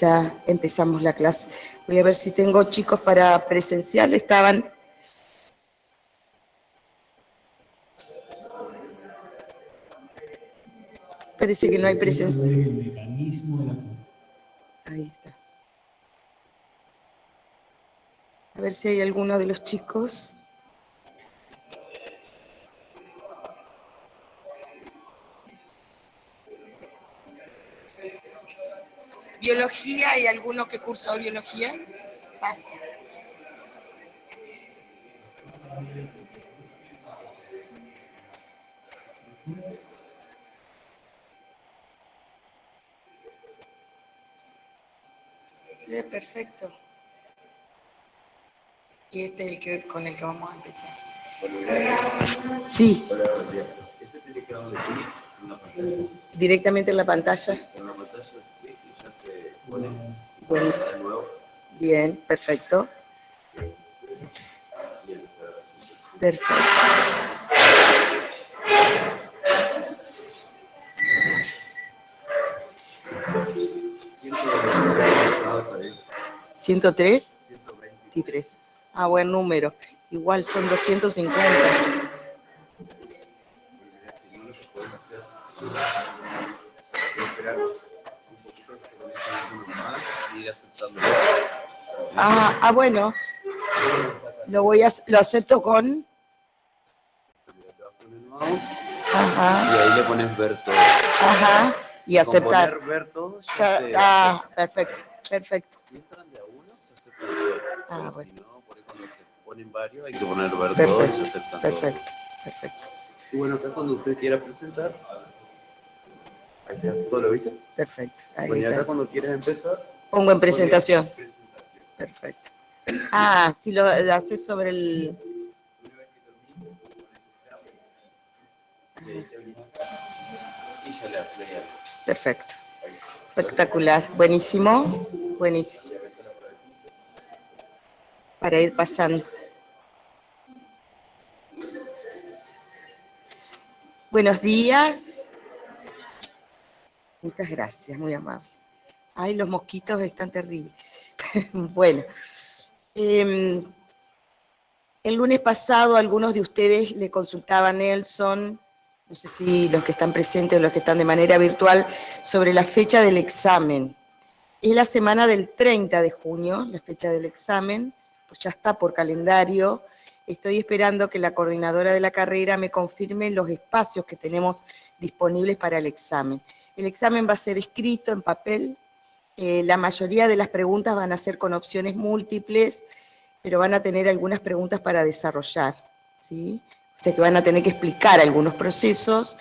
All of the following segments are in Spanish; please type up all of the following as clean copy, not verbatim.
Ya empezamos la clase. Voy a ver si tengo chicos para presencial. Estaban... Parece que no hay presencia. Ahí está. A ver si hay alguno de los chicos. ¿Biología? ¿Hay alguno que cursó biología? Pasa. Sí, perfecto. Y este es el que, con el que vamos a empezar. Sí. ¿Este tiene que darle clic en la pantalla? Directamente en la pantalla. En la pantalla de clic y ya se pone. Buenísimo. Bien, perfecto. Perfecto. ¿103? 123. Ah, buen número. Igual son 250. Bueno. Lo acepto con... Ajá. Y ahí le pones ver todo. Ajá. Y aceptar. Con poner ver todo ya se acepta. Perfecto. Si entran de a uno, se acepta solo. Bueno. Si no, por ahí cuando se ponen varios, hay que poner ver todo y se aceptan todo. Perfecto. Y bueno, acá cuando usted quiera presentar, ahí está, solo, ¿viste? Perfecto. Ahí bueno, y acá cuando quieras empezar, pongo en presentación. Perfecto. Si lo haces sobre el... Perfecto. Espectacular. Buenísimo. Buenísimo. Para ir pasando. Buenos días. Muchas gracias, muy amable. Ay, los mosquitos están terribles. Bueno. El lunes pasado algunos de ustedes le consultaban a Nelson, no sé si los que están presentes o los que están de manera virtual, sobre la fecha del examen. Es la semana del 30 de junio, la fecha del examen, pues ya está por calendario. Estoy esperando que la coordinadora de la carrera me confirme los espacios que tenemos disponibles para el examen. El examen va a ser escrito en papel. La mayoría de las preguntas van a ser con opciones múltiples, pero van a tener algunas preguntas para desarrollar, ¿sí? O sea que van a tener que explicar algunos procesos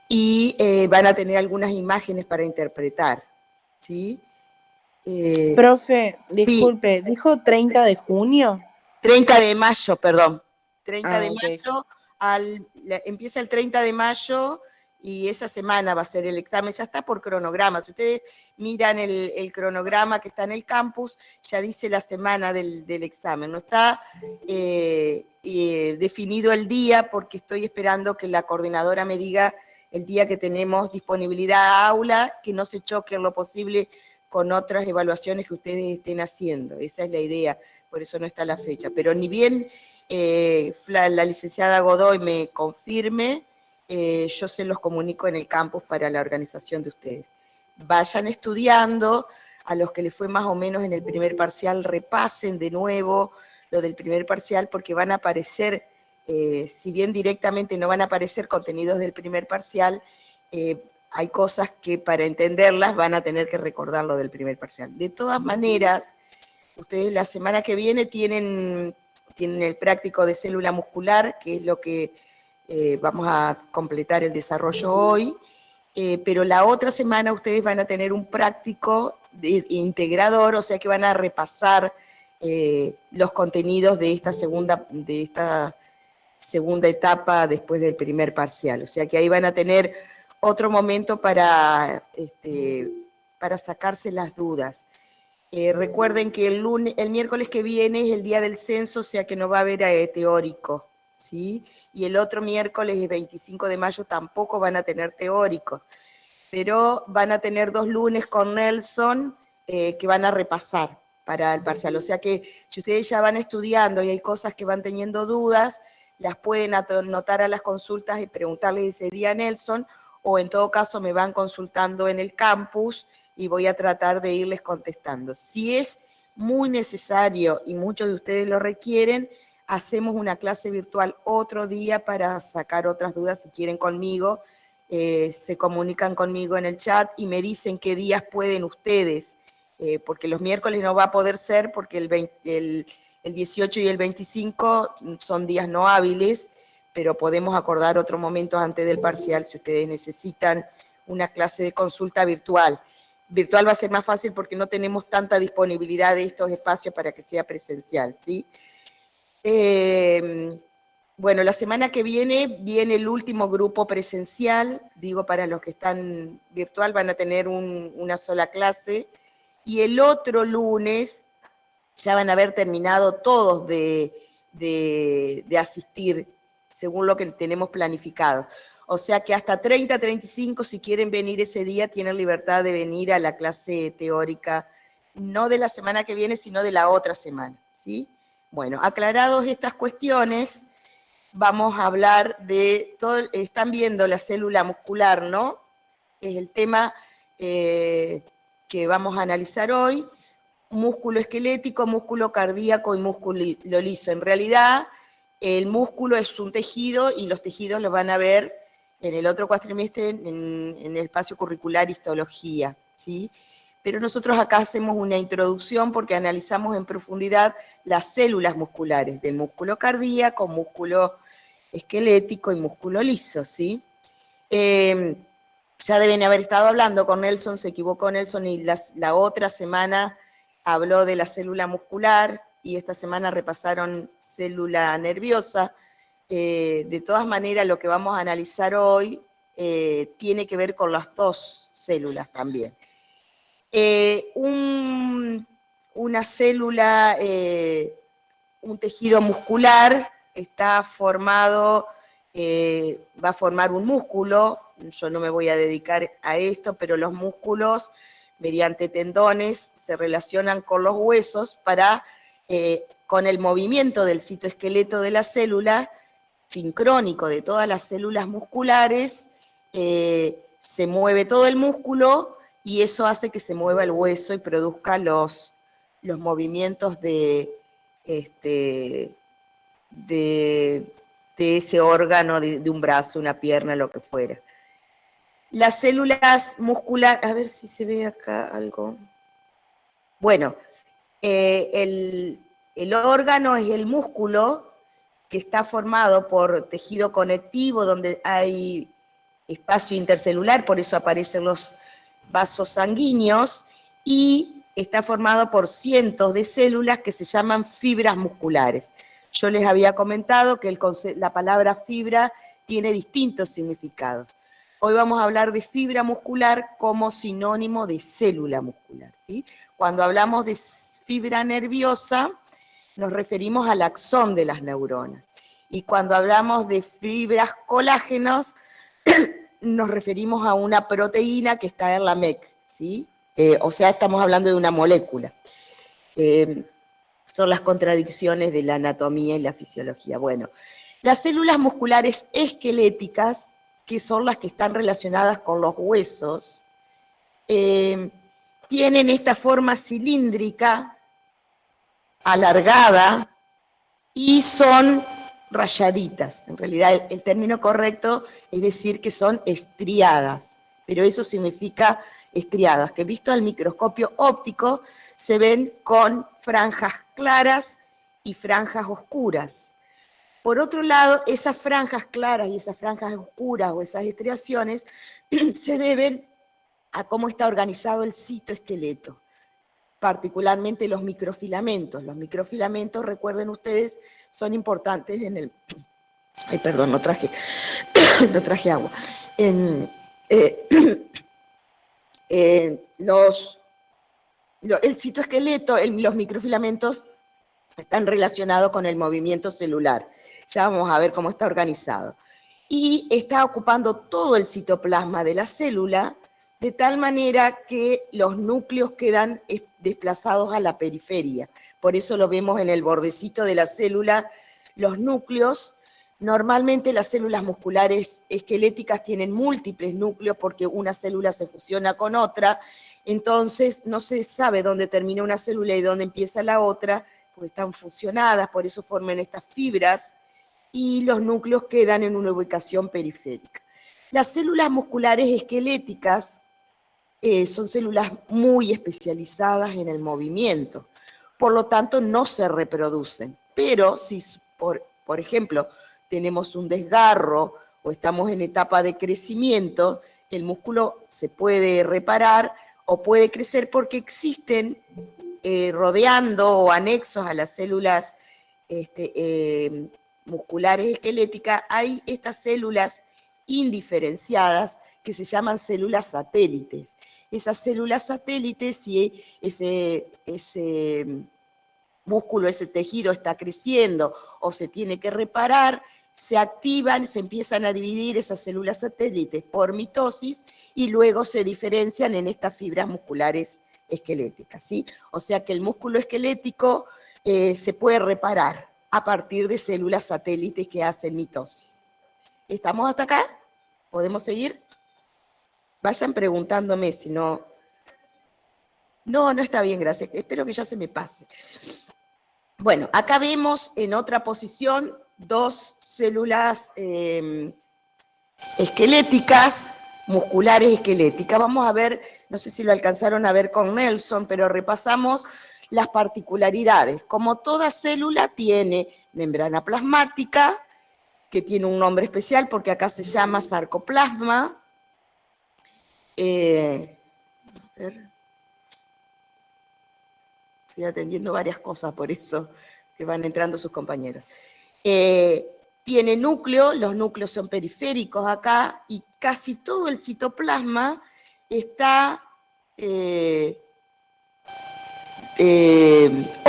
y van a tener algunas imágenes para interpretar, ¿sí? Profe, disculpe, sí. ¿dijo 30 de junio? 30 de mayo, perdón. 30 de Okay. mayo, empieza el 30 de mayo y esa semana va a ser el examen. Ya está por cronograma. Si ustedes miran el cronograma que está en el campus, ya dice la semana del examen. No está definido el día porque estoy esperando que la coordinadora me diga el día que tenemos disponibilidad a aula, que no se choque en lo posible con otras evaluaciones que ustedes estén haciendo. Esa es la idea, por eso no está la fecha. Pero ni bien la licenciada Godoy me confirme, yo se los comunico en el campus para la organización de ustedes. Vayan estudiando, a los que les fue más o menos en el primer parcial, repasen de nuevo lo del primer parcial, porque van a aparecer, si bien directamente no van a aparecer contenidos del primer parcial, hay cosas que para entenderlas van a tener que recordar lo del primer parcial. De todas maneras, ustedes la semana que viene tienen el práctico de célula muscular, que es lo que vamos a completar el desarrollo hoy, pero la otra semana ustedes van a tener un práctico integrador, o sea que van a repasar los contenidos de esta segunda etapa después del primer parcial. O sea que ahí van a tener otro momento para sacarse las dudas. Recuerden que el miércoles que viene es el día del censo, o sea que no va a haber teórico, ¿sí? Y el otro miércoles, el 25 de mayo, tampoco van a tener teórico, pero van a tener 2 lunes con Nelson que van a repasar para el parcial. O sea que si ustedes ya van estudiando y hay cosas que van teniendo dudas, las pueden anotar a las consultas y preguntarles ese día a Nelson, o en todo caso me van consultando en el campus y voy a tratar de irles contestando. Si es muy necesario y muchos de ustedes lo requieren, hacemos una clase virtual otro día para sacar otras dudas si quieren conmigo. Se comunican conmigo en el chat y me dicen qué días pueden ustedes, porque los miércoles no va a poder ser porque el 18 y el 25 son días no hábiles, pero podemos acordar otro momento antes del parcial si ustedes necesitan una clase de consulta virtual. Virtual va a ser más fácil porque no tenemos tanta disponibilidad de estos espacios para que sea presencial, ¿sí? Bueno, la semana que viene el último grupo presencial, digo para los que están virtual van a tener una sola clase, y el otro lunes ya van a haber terminado todos de asistir, según lo que tenemos planificado. O sea que hasta 30, 35, si quieren venir ese día, tienen libertad de venir a la clase teórica, no de la semana que viene, sino de la otra semana, ¿sí? Bueno, aclarados estas cuestiones, vamos a hablar de todo, están viendo la célula muscular, ¿no? Es el tema que vamos a analizar hoy. Músculo esquelético, músculo cardíaco y músculo liso. En realidad, el músculo es un tejido y los tejidos los van a ver en el otro cuatrimestre en el espacio curricular histología, ¿sí? Pero nosotros acá hacemos una introducción porque analizamos en profundidad las células musculares del músculo cardíaco, músculo esquelético y músculo liso, ¿sí? Ya deben haber estado hablando con Nelson, se equivocó Nelson, y la otra semana habló de la célula muscular, y esta semana repasaron célula nerviosa. De todas maneras, lo que vamos a analizar hoy tiene que ver con las dos células también. Una célula, un tejido muscular está formado, va a formar un músculo. Yo no me voy a dedicar a esto, pero los músculos, mediante tendones, se relacionan con los huesos para, con el movimiento del citoesqueleto de la célula, sincrónico de todas las células musculares, se mueve todo el músculo y eso hace que se mueva el hueso y produzca los movimientos de ese órgano, de un brazo, una pierna, lo que fuera. Las células musculares, a ver si se ve acá algo. Bueno, el órgano es el músculo que está formado por tejido conectivo, donde hay espacio intercelular, por eso aparecen los vasos sanguíneos, y está formado por cientos de células que se llaman fibras musculares. Yo les había comentado que la palabra fibra tiene distintos significados. Hoy vamos a hablar de fibra muscular como sinónimo de célula muscular, ¿sí? Cuando hablamos de fibra nerviosa, nos referimos al axón de las neuronas. Y cuando hablamos de fibras colágenos, nos referimos a una proteína que está en la MEC, ¿sí? O sea, estamos hablando de una molécula. Son las contradicciones de la anatomía y la fisiología. Bueno, las células musculares esqueléticas, que son las que están relacionadas con los huesos, tienen esta forma cilíndrica, alargada, y son rayaditas. En realidad el término correcto es decir que son estriadas, pero eso significa estriadas, que visto al microscopio óptico se ven con franjas claras y franjas oscuras. Por otro lado, esas franjas claras y esas franjas oscuras o esas estriaciones se deben a cómo está organizado el citoesqueleto, particularmente los microfilamentos. Los microfilamentos, recuerden ustedes, son importantes en el... Ay, perdón, no traje agua. El citoesqueleto, los microfilamentos están relacionados con el movimiento celular. Ya vamos a ver cómo está organizado. Y está ocupando todo el citoplasma de la célula, de tal manera que los núcleos quedan desplazados a la periferia. Por eso lo vemos en el bordecito de la célula. Los núcleos, normalmente las células musculares esqueléticas tienen múltiples núcleos porque una célula se fusiona con otra, entonces no se sabe dónde termina una célula y dónde empieza la otra, porque están fusionadas, por eso forman estas fibras, y los núcleos quedan en una ubicación periférica. Las células musculares esqueléticas son células muy especializadas en el movimiento, por lo tanto no se reproducen. Pero si, por ejemplo, tenemos un desgarro o estamos en etapa de crecimiento, el músculo se puede reparar o puede crecer porque existen rodeando o anexos a las células musculares esqueléticas, hay estas células indiferenciadas que se llaman células satélites. Esas células satélites, si ese músculo, ese tejido está creciendo o se tiene que reparar, se activan, se empiezan a dividir esas células satélites por mitosis y luego se diferencian en estas fibras musculares esqueléticas, ¿sí? O sea que el músculo esquelético se puede reparar a partir de células satélites que hacen mitosis. ¿Estamos hasta acá? ¿Podemos seguir? Vayan preguntándome si no... No, no está bien, gracias. Espero que ya se me pase. Bueno, acá vemos en otra posición dos células esqueléticas, musculares esqueléticas. Vamos a ver, no sé si lo alcanzaron a ver con Nelson, pero repasamos las particularidades. Como toda célula tiene membrana plasmática, que tiene un nombre especial porque acá se llama sarcoplasma. Estoy atendiendo varias cosas, por eso que van entrando sus compañeros. Tiene núcleo, los núcleos son periféricos acá, y casi todo el citoplasma está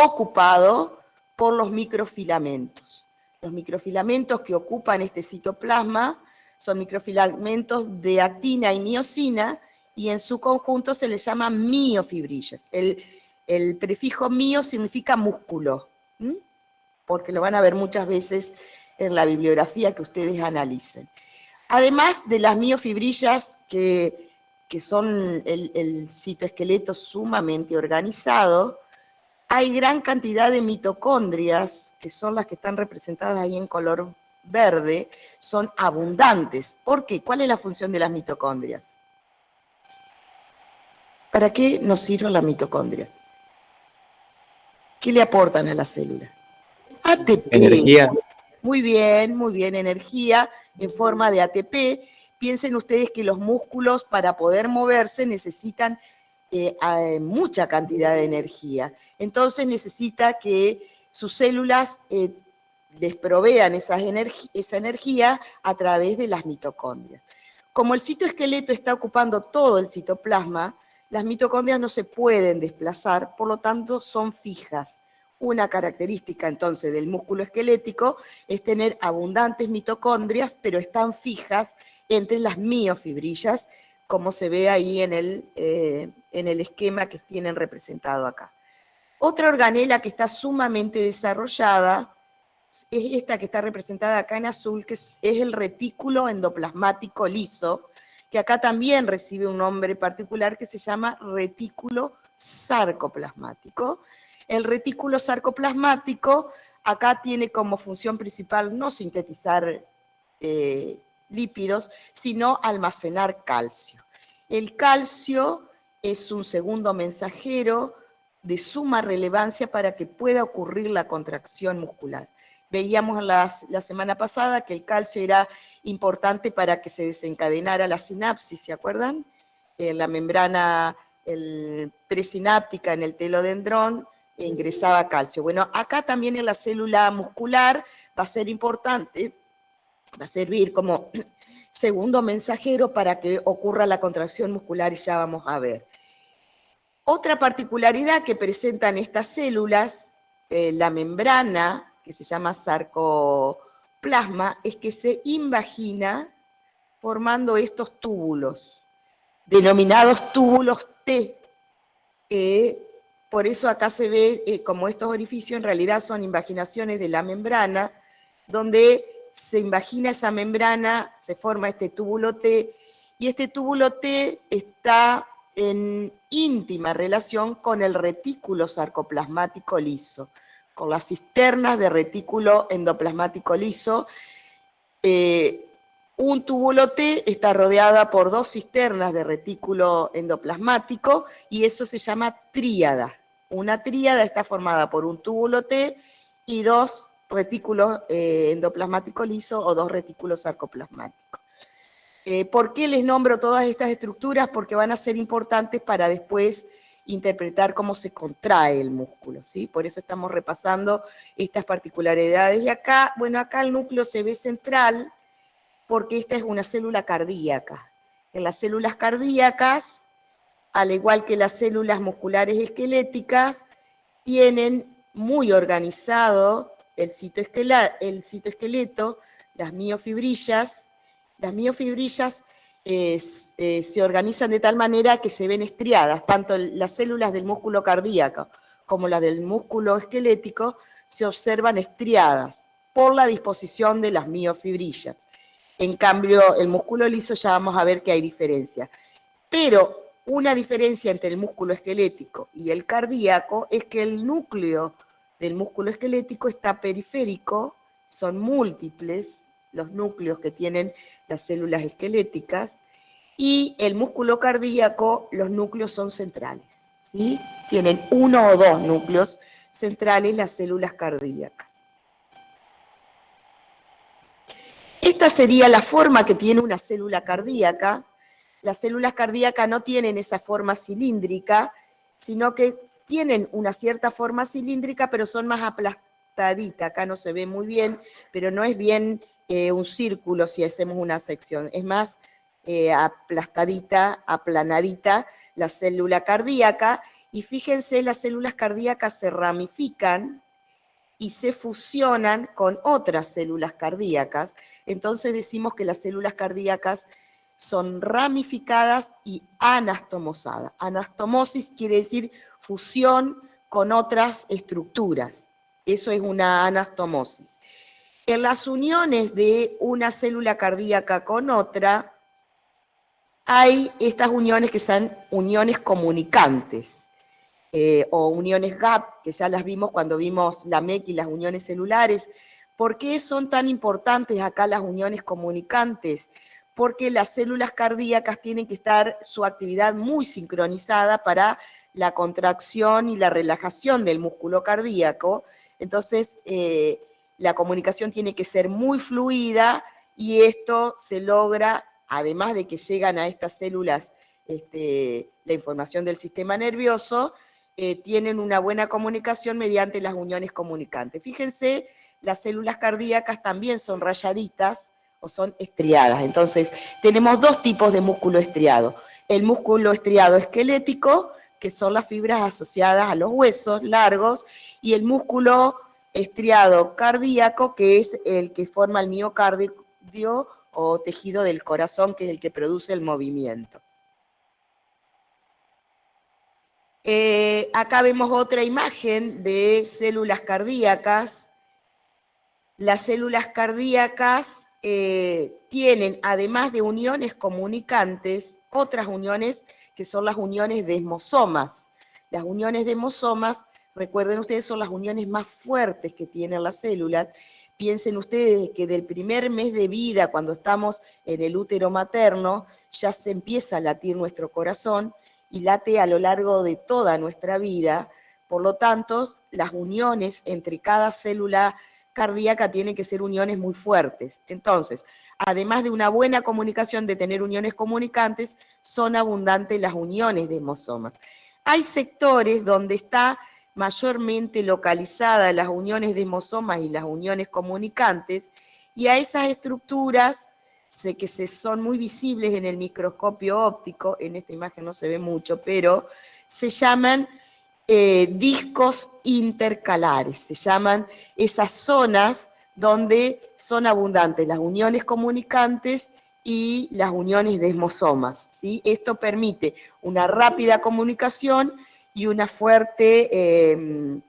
ocupado por los microfilamentos. Los microfilamentos que ocupan este citoplasma son microfilamentos de actina y miosina, y en su conjunto se les llama miofibrillas. El prefijo mio significa músculo, porque lo van a ver muchas veces en la bibliografía que ustedes analicen. Además de las miofibrillas, que son el citoesqueleto sumamente organizado, hay gran cantidad de mitocondrias, que son las que están representadas ahí en color verde, son abundantes. ¿Por qué? ¿Cuál es la función de las mitocondrias? ¿Para qué nos sirven las mitocondrias? ¿Qué le aportan a la célula? ATP. Energía. Muy bien, energía en forma de ATP. Piensen ustedes que los músculos para poder moverse necesitan mucha cantidad de energía. Entonces necesita que sus células les provean esa energía a través de las mitocondrias. Como el citoesqueleto está ocupando todo el citoplasma, las mitocondrias no se pueden desplazar, por lo tanto son fijas. Una característica entonces del músculo esquelético es tener abundantes mitocondrias, pero están fijas entre las miofibrillas, como se ve ahí en el esquema que tienen representado acá. Otra organela que está sumamente desarrollada es esta que está representada acá en azul, que es el retículo endoplasmático liso, que acá también recibe un nombre particular que se llama retículo sarcoplasmático. El retículo sarcoplasmático acá tiene como función principal no sintetizar lípidos, sino almacenar calcio. El calcio es un segundo mensajero de suma relevancia para que pueda ocurrir la contracción muscular. Veíamos la semana pasada que el calcio era importante para que se desencadenara la sinapsis, ¿se acuerdan? La membrana presináptica en el telodendrón ingresaba calcio. Bueno, acá también en la célula muscular va a ser importante, va a servir como segundo mensajero para que ocurra la contracción muscular, y ya vamos a ver. Otra particularidad que presentan estas células, la membrana, que se llama sarcoplasma, es que se invagina formando estos túbulos. denominados túbulos T. Por eso acá se ve como estos orificios en realidad son invaginaciones de la membrana, donde se invagina esa membrana, se forma este túbulo T, y este túbulo T está en íntima relación con el retículo sarcoplasmático liso, con las cisternas de retículo endoplasmático liso. Un túbulo T está rodeada por 2 cisternas de retículo endoplasmático y eso se llama tríada. Una tríada está formada por un túbulo T y 2 retículos endoplasmáticos liso o 2 retículos sarcoplasmáticos. ¿Por qué les nombro todas estas estructuras? Porque van a ser importantes para después interpretar cómo se contrae el músculo, ¿sí? Por eso estamos repasando estas particularidades. Y acá, bueno, acá el núcleo se ve central, porque esta es una célula cardíaca. En las células cardíacas, al igual que las células musculares esqueléticas, tienen muy organizado el citoesqueleto, las miofibrillas. Las miofibrillas se organizan de tal manera que se ven estriadas, tanto las células del músculo cardíaco como las del músculo esquelético se observan estriadas por la disposición de las miofibrillas. En cambio, el músculo liso ya vamos a ver que hay diferencia. Pero una diferencia entre el músculo esquelético y el cardíaco es que el núcleo del músculo esquelético está periférico, son múltiples los núcleos que tienen las células esqueléticas, y el músculo cardíaco, los núcleos son centrales, ¿sí? Tienen 1 o 2 núcleos centrales las células cardíacas. Esta sería la forma que tiene una célula cardíaca. Las células cardíacas no tienen esa forma cilíndrica, sino que tienen una cierta forma cilíndrica, pero son más aplastaditas. Acá no se ve muy bien, pero no es bien un círculo si hacemos una sección. Es más aplastadita, aplanadita la célula cardíaca. Y fíjense, las células cardíacas se ramifican y se fusionan con otras células cardíacas. Entonces decimos que las células cardíacas son ramificadas y anastomosadas. Anastomosis quiere decir fusión con otras estructuras. Eso es una anastomosis. En las uniones de una célula cardíaca con otra, hay estas uniones que son uniones comunicantes, o uniones gap, que ya las vimos cuando vimos la MEC y las uniones celulares. ¿Por qué son tan importantes acá las uniones comunicantes? Porque las células cardíacas tienen que estar su actividad muy sincronizada para la contracción y la relajación del músculo cardíaco. Entonces, la comunicación tiene que ser muy fluida y esto se logra, además de que llegan a estas células la información del sistema nervioso, tienen una buena comunicación mediante las uniones comunicantes. Fíjense, las células cardíacas también son rayaditas o son estriadas. Entonces, tenemos 2 tipos de músculo estriado. El músculo estriado esquelético, que son las fibras asociadas a los huesos largos, y el músculo estriado cardíaco, que es el que forma el miocardio o tejido del corazón, que es el que produce el movimiento. Acá vemos otra imagen de células cardíacas. Las células cardíacas tienen, además de uniones comunicantes, otras uniones que son las uniones desmosomas. Las uniones desmosomas, recuerden ustedes, son las uniones más fuertes que tienen las células. Piensen ustedes que del primer mes de vida, cuando estamos en el útero materno, ya se empieza a latir nuestro corazón y late a lo largo de toda nuestra vida. Por lo tanto, las uniones entre cada célula cardíaca tienen que ser uniones muy fuertes. Entonces, además de una buena comunicación, de tener uniones comunicantes, son abundantes las uniones desmosomas. Hay sectores donde está mayormente localizadas las uniones desmosomas y las uniones comunicantes, y a esas estructuras que son muy visibles en el microscopio óptico, en esta imagen no se ve mucho, pero se llaman discos intercalares, se llaman esas zonas donde son abundantes las uniones comunicantes y las uniones de desmosomas, ¿sí? Esto permite una rápida comunicación y una fuerte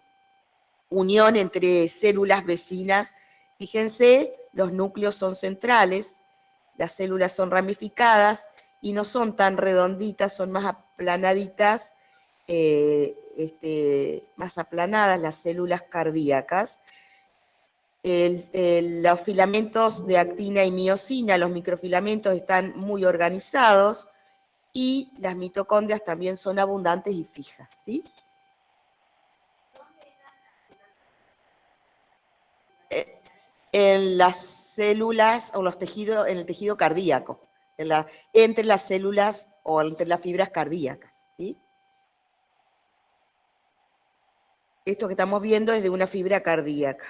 unión entre células vecinas. Fíjense, los núcleos son centrales, las células son ramificadas y no son tan redonditas, son más aplanaditas, más aplanadas las células cardíacas. Los filamentos de actina y miosina, los microfilamentos, están muy organizados y las mitocondrias también son abundantes y fijas, ¿sí? En las células o los tejidos, en el tejido cardíaco, entre las células o entre las fibras cardíacas, ¿sí? Esto que estamos viendo es de una fibra cardíaca.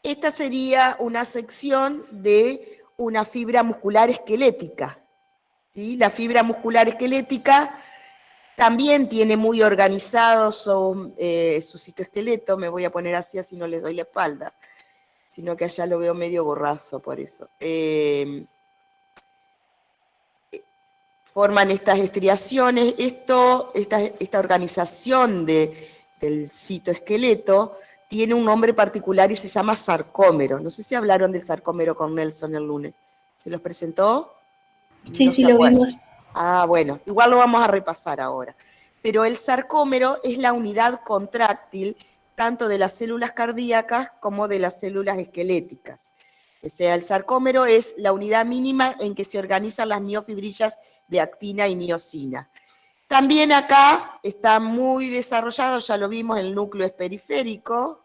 Esta sería una sección de una fibra muscular esquelética, ¿sí? La fibra muscular esquelética también tiene muy organizado su citoesqueleto. Me voy a poner así no les doy la espalda, sino que allá lo veo medio borrazo por eso. Forman estas estriaciones. Esta organización del citoesqueleto tiene un nombre particular y se llama sarcómero. No sé si hablaron del sarcómero con Nelson el lunes. ¿Se los presentó? Sí, sí, lo vimos. Ah, bueno, igual lo vamos a repasar ahora. Pero el sarcómero es la unidad contráctil tanto de las células cardíacas como de las células esqueléticas. O sea, el sarcómero es la unidad mínima en que se organizan las miofibrillas de actina y miosina. También acá está muy desarrollado, ya lo vimos, el núcleo es periférico,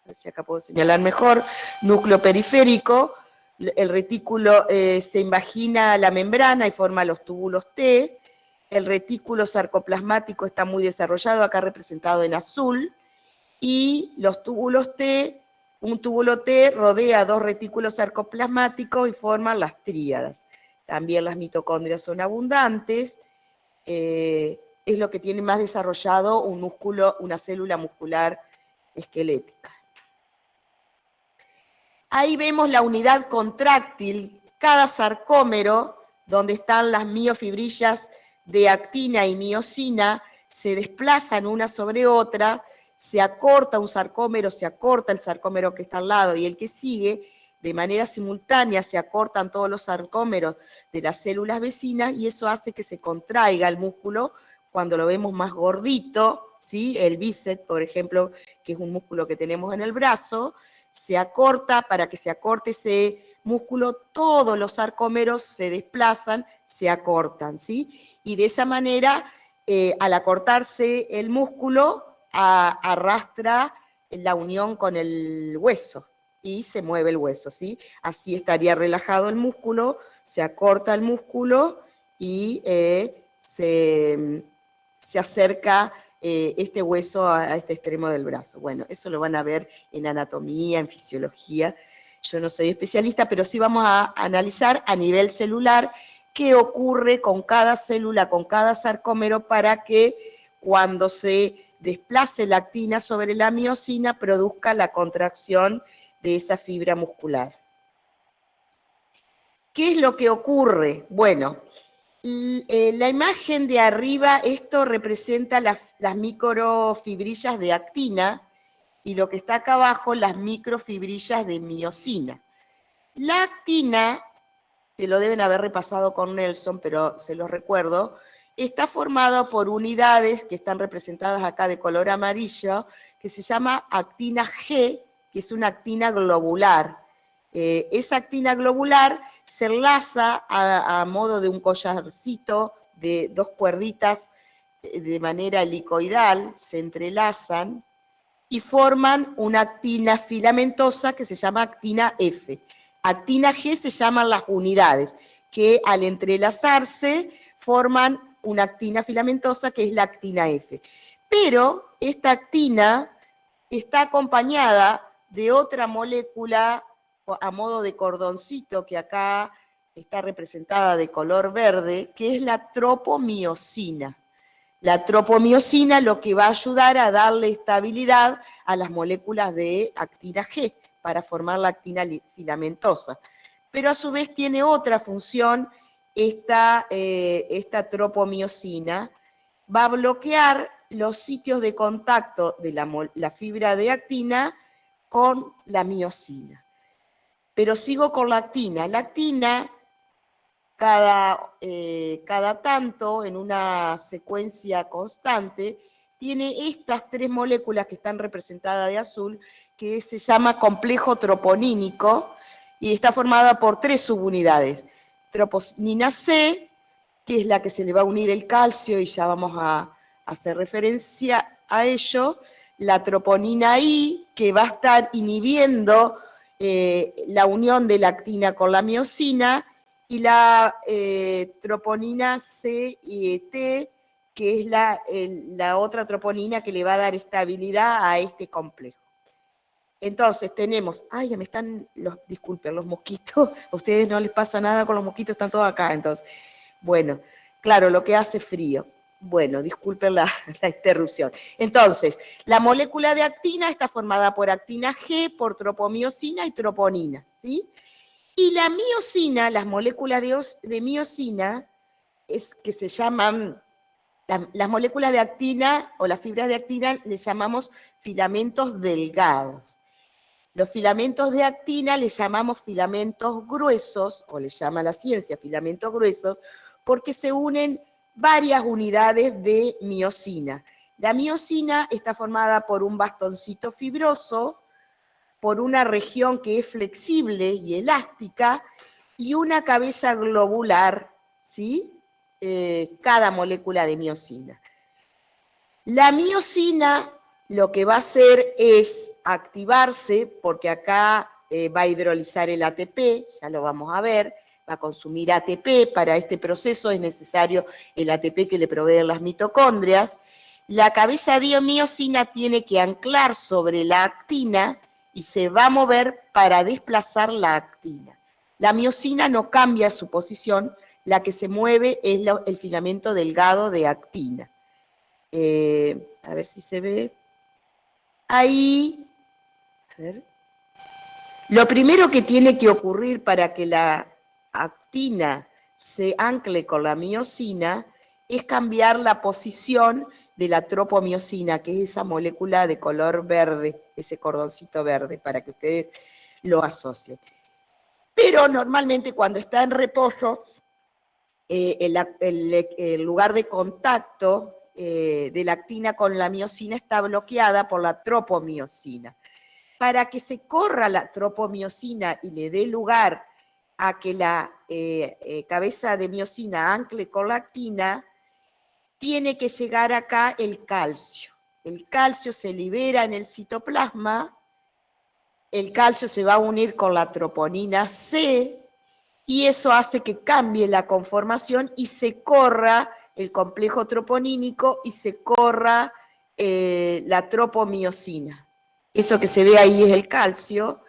a ver si acá puedo señalar mejor, núcleo periférico. El retículo se invagina la membrana y forma los túbulos T. El retículo sarcoplasmático está muy desarrollado, acá representado en azul. Y los túbulos T, un túbulo T rodea dos retículos sarcoplasmáticos y forman las tríadas. También las mitocondrias son abundantes. Es lo que tiene más desarrollado una célula muscular esquelética. Ahí vemos la unidad contráctil, cada sarcómero, donde están las miofibrillas de actina y miosina, se desplazan una sobre otra, se acorta un sarcómero, se acorta el sarcómero que está al lado y el que sigue, de manera simultánea se acortan todos los sarcómeros de las células vecinas y eso hace que se contraiga el músculo cuando lo vemos más gordito, ¿sí? El bíceps, por ejemplo, que es un músculo que tenemos en el brazo, se acorta. Para que se acorte ese músculo, todos los sarcómeros se desplazan, se acortan, ¿sí? Y de esa manera, al acortarse el músculo, arrastra la unión con el hueso y se mueve el hueso, ¿sí? Así estaría relajado el músculo, se acorta el músculo y se acerca este hueso a este extremo del brazo. Bueno, eso lo van a ver en anatomía, en fisiología. Yo no soy especialista, pero sí vamos a analizar a nivel celular qué ocurre con cada célula, con cada sarcómero, para que cuando se desplace la actina sobre la miosina produzca la contracción de esa fibra muscular. ¿Qué es lo que ocurre? Bueno, la imagen de arriba, esto representa las microfibrillas de actina y lo que está acá abajo, las microfibrillas de miosina. La actina, se lo deben haber repasado con Nelson, pero se los recuerdo, está formada por unidades que están representadas acá de color amarillo, que se llama actina G, que es una actina globular. Esa actina globular se enlaza a modo de un collarcito de dos cuerditas de manera helicoidal, se entrelazan y forman una actina filamentosa que se llama actina F. Actina G se llaman las unidades, que al entrelazarse forman una actina filamentosa que es la actina F. Pero esta actina está acompañada de otra molécula a modo de cordoncito que acá está representada de color verde, que es la tropomiosina. La tropomiosina lo que va a ayudar a darle estabilidad a las moléculas de actina G para formar la actina filamentosa. pero a su vez tiene otra función esta tropomiosina. Va a bloquear los sitios de contacto de la fibra de actina con la miosina. Pero sigo con la actina. La actina, cada tanto, en una secuencia constante, tiene estas 3 moléculas que están representadas de azul, que se llama complejo troponínico, y está formada por 3 subunidades. Troponina C, que es la que se le va a unir el calcio, y ya vamos a hacer referencia a ello. La troponina I, que va a estar inhibiendo la unión de la actina con la miosina, y la troponina C y T, que es la otra troponina que le va a dar estabilidad a este complejo. Entonces tenemos, ay, ya me están, disculpen, los mosquitos, a ustedes no les pasa nada con los mosquitos, están todos acá, entonces, bueno, claro, lo que hace frío. Bueno, disculpen la interrupción. Entonces, la molécula de actina está formada por actina G, por tropomiosina y troponina, ¿sí? Y la miosina, las moléculas de miosina, que se llaman, las moléculas de actina o las fibras de actina les llamamos filamentos delgados. Los filamentos de actina les llamamos filamentos gruesos, o les llama la ciencia filamentos gruesos, porque se unen varias unidades de miosina. La miosina está formada por un bastoncito fibroso, por una región que es flexible y elástica, y una cabeza globular, ¿sí? Cada molécula de miosina. La miosina lo que va a hacer es activarse, porque acá va a hidrolizar el ATP, ya lo vamos a ver, va a consumir ATP. Para este proceso es necesario el ATP que le proveen las mitocondrias. La cabeza de miosina tiene que anclar sobre la actina y se va a mover para desplazar la actina. La miosina no cambia su posición, la que se mueve es el filamento delgado de actina. A ver si se ve. Ahí, a ver. Lo primero que tiene que ocurrir para que la actina se ancle con la miosina es cambiar la posición de la tropomiosina, que es esa molécula de color verde, ese cordoncito verde, para que ustedes lo asocien. Pero normalmente cuando está en reposo, el lugar de contacto de la actina con la miosina está bloqueada por la tropomiosina. Para que se corra la tropomiosina y le dé lugar a que la cabeza de miosina ancle con la actina, tiene que llegar acá el calcio. El calcio se libera en el citoplasma, el calcio se va a unir con la troponina C, y eso hace que cambie la conformación y se corra el complejo troponínico y se corra la tropomiosina. Eso que se ve ahí es el calcio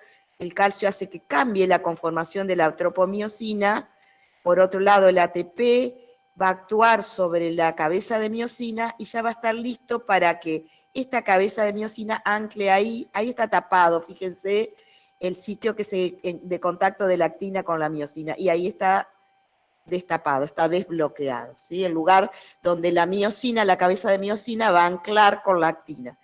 hace que cambie la conformación de la tropomiosina. Por otro lado, el ATP va a actuar sobre la cabeza de miosina y ya va a estar listo para que esta cabeza de miosina ancle ahí está tapado, fíjense, el sitio de contacto de la actina con la miosina, y ahí está destapado, está desbloqueado, ¿sí? El lugar donde la miosina, la cabeza de miosina, va a anclar con la actina.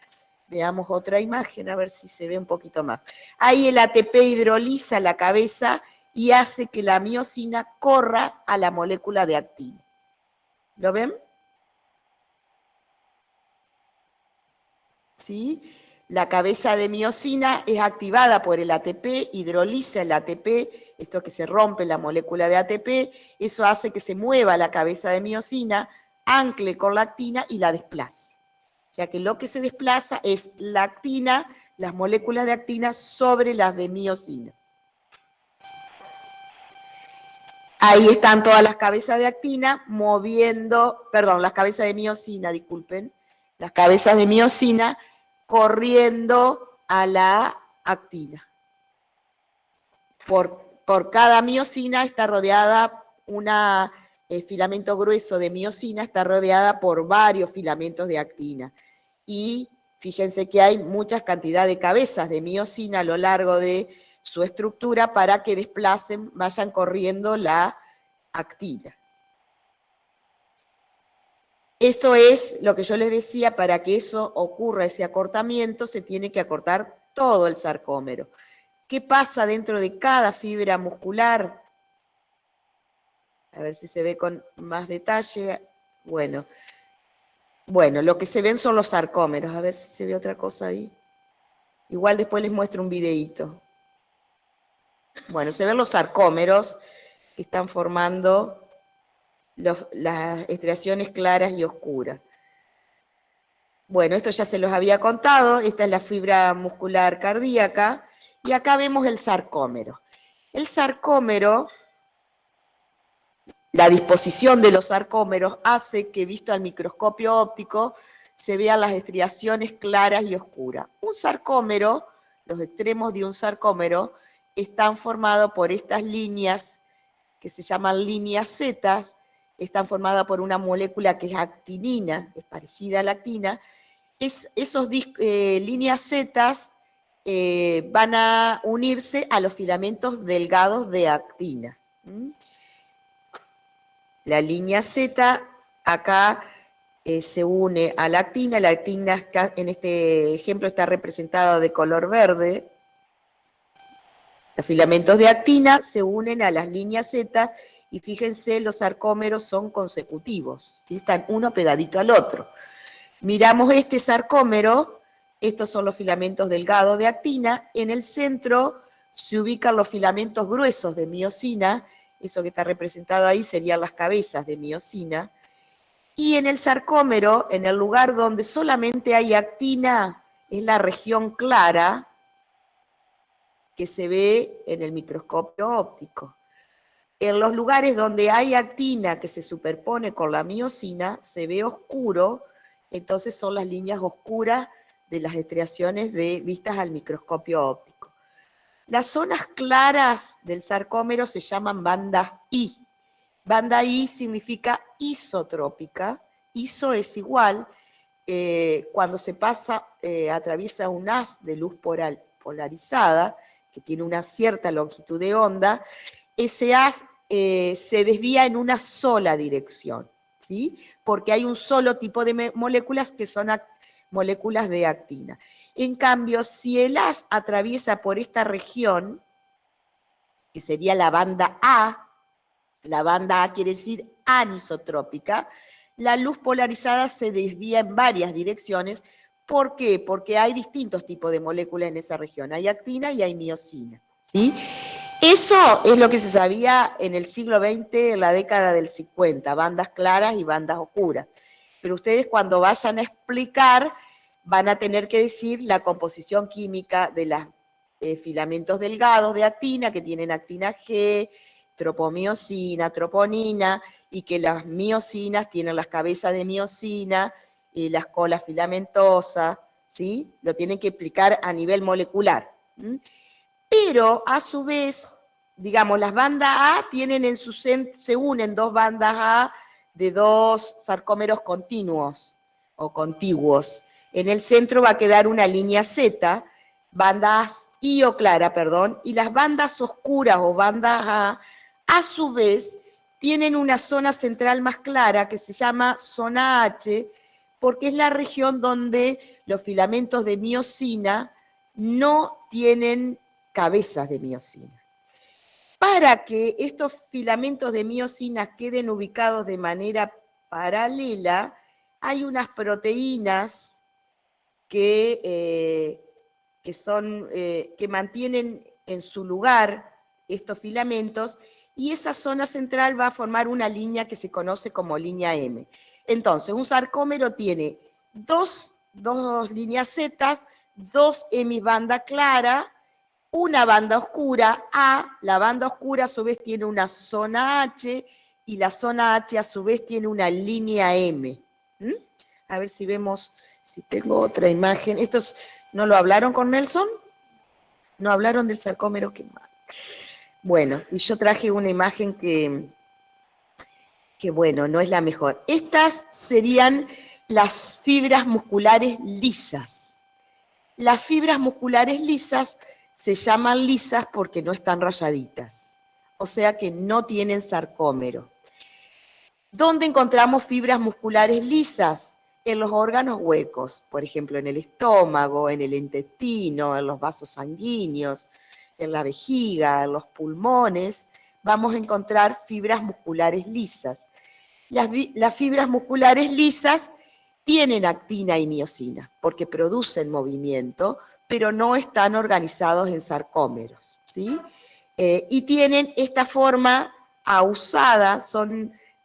Veamos otra imagen, a ver si se ve un poquito más. Ahí el ATP hidroliza la cabeza y hace que la miosina corra a la molécula de actina. ¿Lo ven? ¿Sí? La cabeza de miosina es activada por el ATP, hidroliza el ATP, esto que se rompe la molécula de ATP, eso hace que se mueva la cabeza de miosina, ancle con la actina y la desplace. O sea que lo que se desplaza es la actina, las moléculas de actina sobre las de miosina. Ahí están todas las cabezas de actina las cabezas de miosina, disculpen, las cabezas de miosina corriendo a la actina. Por cada miosina está rodeada el filamento grueso de miosina está rodeada por varios filamentos de actina. Y fíjense que hay muchas cantidades de cabezas de miosina a lo largo de su estructura para que desplacen, vayan corriendo la actina. Esto es lo que yo les decía, para que eso ocurra, ese acortamiento, se tiene que acortar todo el sarcómero. ¿Qué pasa dentro de cada fibra muscular? A ver si se ve con más detalle. Bueno, lo que se ven son los sarcómeros. A ver si se ve otra cosa ahí. Igual después les muestro un videíto. Bueno, se ven los sarcómeros que están formando las estriaciones claras y oscuras. Bueno, esto ya se los había contado. Esta es la fibra muscular cardíaca. Y acá vemos el sarcómero. El sarcómero, la disposición de los sarcómeros hace que, visto al microscopio óptico, se vean las estriaciones claras y oscuras. Un sarcómero, los extremos de un sarcómero, están formados por estas líneas que se llaman líneas Z, están formadas por una molécula que es actinina, es parecida a la actina. Esas líneas Z van a unirse a los filamentos delgados de actina. La línea Z acá se une a la actina está, en este ejemplo está representada de color verde. Los filamentos de actina se unen a las líneas Z y fíjense, los sarcómeros son consecutivos, ¿sí? Están uno pegadito al otro. Miramos este sarcómero, estos son los filamentos delgados de actina, en el centro se ubican los filamentos gruesos de miosina, eso que está representado ahí serían las cabezas de miosina, y en el sarcómero, en el lugar donde solamente hay actina, es la región clara que se ve en el microscopio óptico. En los lugares donde hay actina que se superpone con la miosina, se ve oscuro, entonces son las líneas oscuras de las estriaciones vistas al microscopio óptico. Las zonas claras del sarcómero se llaman bandas I. Banda I significa isotrópica. Iso es igual. Cuando se atraviesa un haz de luz polarizada, que tiene una cierta longitud de onda, ese haz se desvía en una sola dirección, ¿sí? Porque hay un solo tipo de moléculas que son moléculas de actina. En cambio, si el haz atraviesa por esta región, que sería la banda A quiere decir anisotrópica, la luz polarizada se desvía en varias direcciones. ¿Por qué? Porque hay distintos tipos de moléculas en esa región. Hay actina y hay miosina, ¿sí? Eso es lo que se sabía en el siglo XX, en la década del 50, bandas claras y bandas oscuras. Pero ustedes cuando vayan a explicar van a tener que decir la composición química de los filamentos delgados de actina, que tienen actina G, tropomiosina, troponina, y que las miosinas tienen las cabezas de miosina, y las colas filamentosas, ¿sí? Lo tienen que explicar a nivel molecular. Pero, a su vez, digamos, las bandas A tienen en su centro, se unen dos bandas A de dos sarcómeros continuos, o contiguos. En el centro va a quedar una línea Z, bandas I o clara, perdón, y las bandas oscuras o bandas A su vez, tienen una zona central más clara que se llama zona H, porque es la región donde los filamentos de miosina no tienen cabezas de miosina. Para que estos filamentos de miosina queden ubicados de manera paralela, hay unas proteínas que mantienen en su lugar estos filamentos, y esa zona central va a formar una línea que se conoce como línea M. Entonces, un sarcómero tiene dos líneas Z, dos hemibanda clara, una banda oscura A, la banda oscura a su vez tiene una zona H, y la zona H a su vez tiene una línea M. A ver si vemos, si tengo otra imagen. ¿Estos no lo hablaron con Nelson? ¿No hablaron del sarcómero? Qué mal. Bueno, y yo traje una imagen que bueno, no es la mejor. Estas serían las fibras musculares lisas. Las fibras musculares lisas se llaman lisas porque no están rayaditas, o sea que no tienen sarcómero. ¿Dónde encontramos fibras musculares lisas? En los órganos huecos, por ejemplo, en el estómago, en el intestino, en los vasos sanguíneos, en la vejiga, en los pulmones, vamos a encontrar fibras musculares lisas. Las fibras musculares lisas tienen actina y miosina, porque producen movimiento, pero no están organizados en sarcómeros, ¿sí? Y tienen esta forma ausada,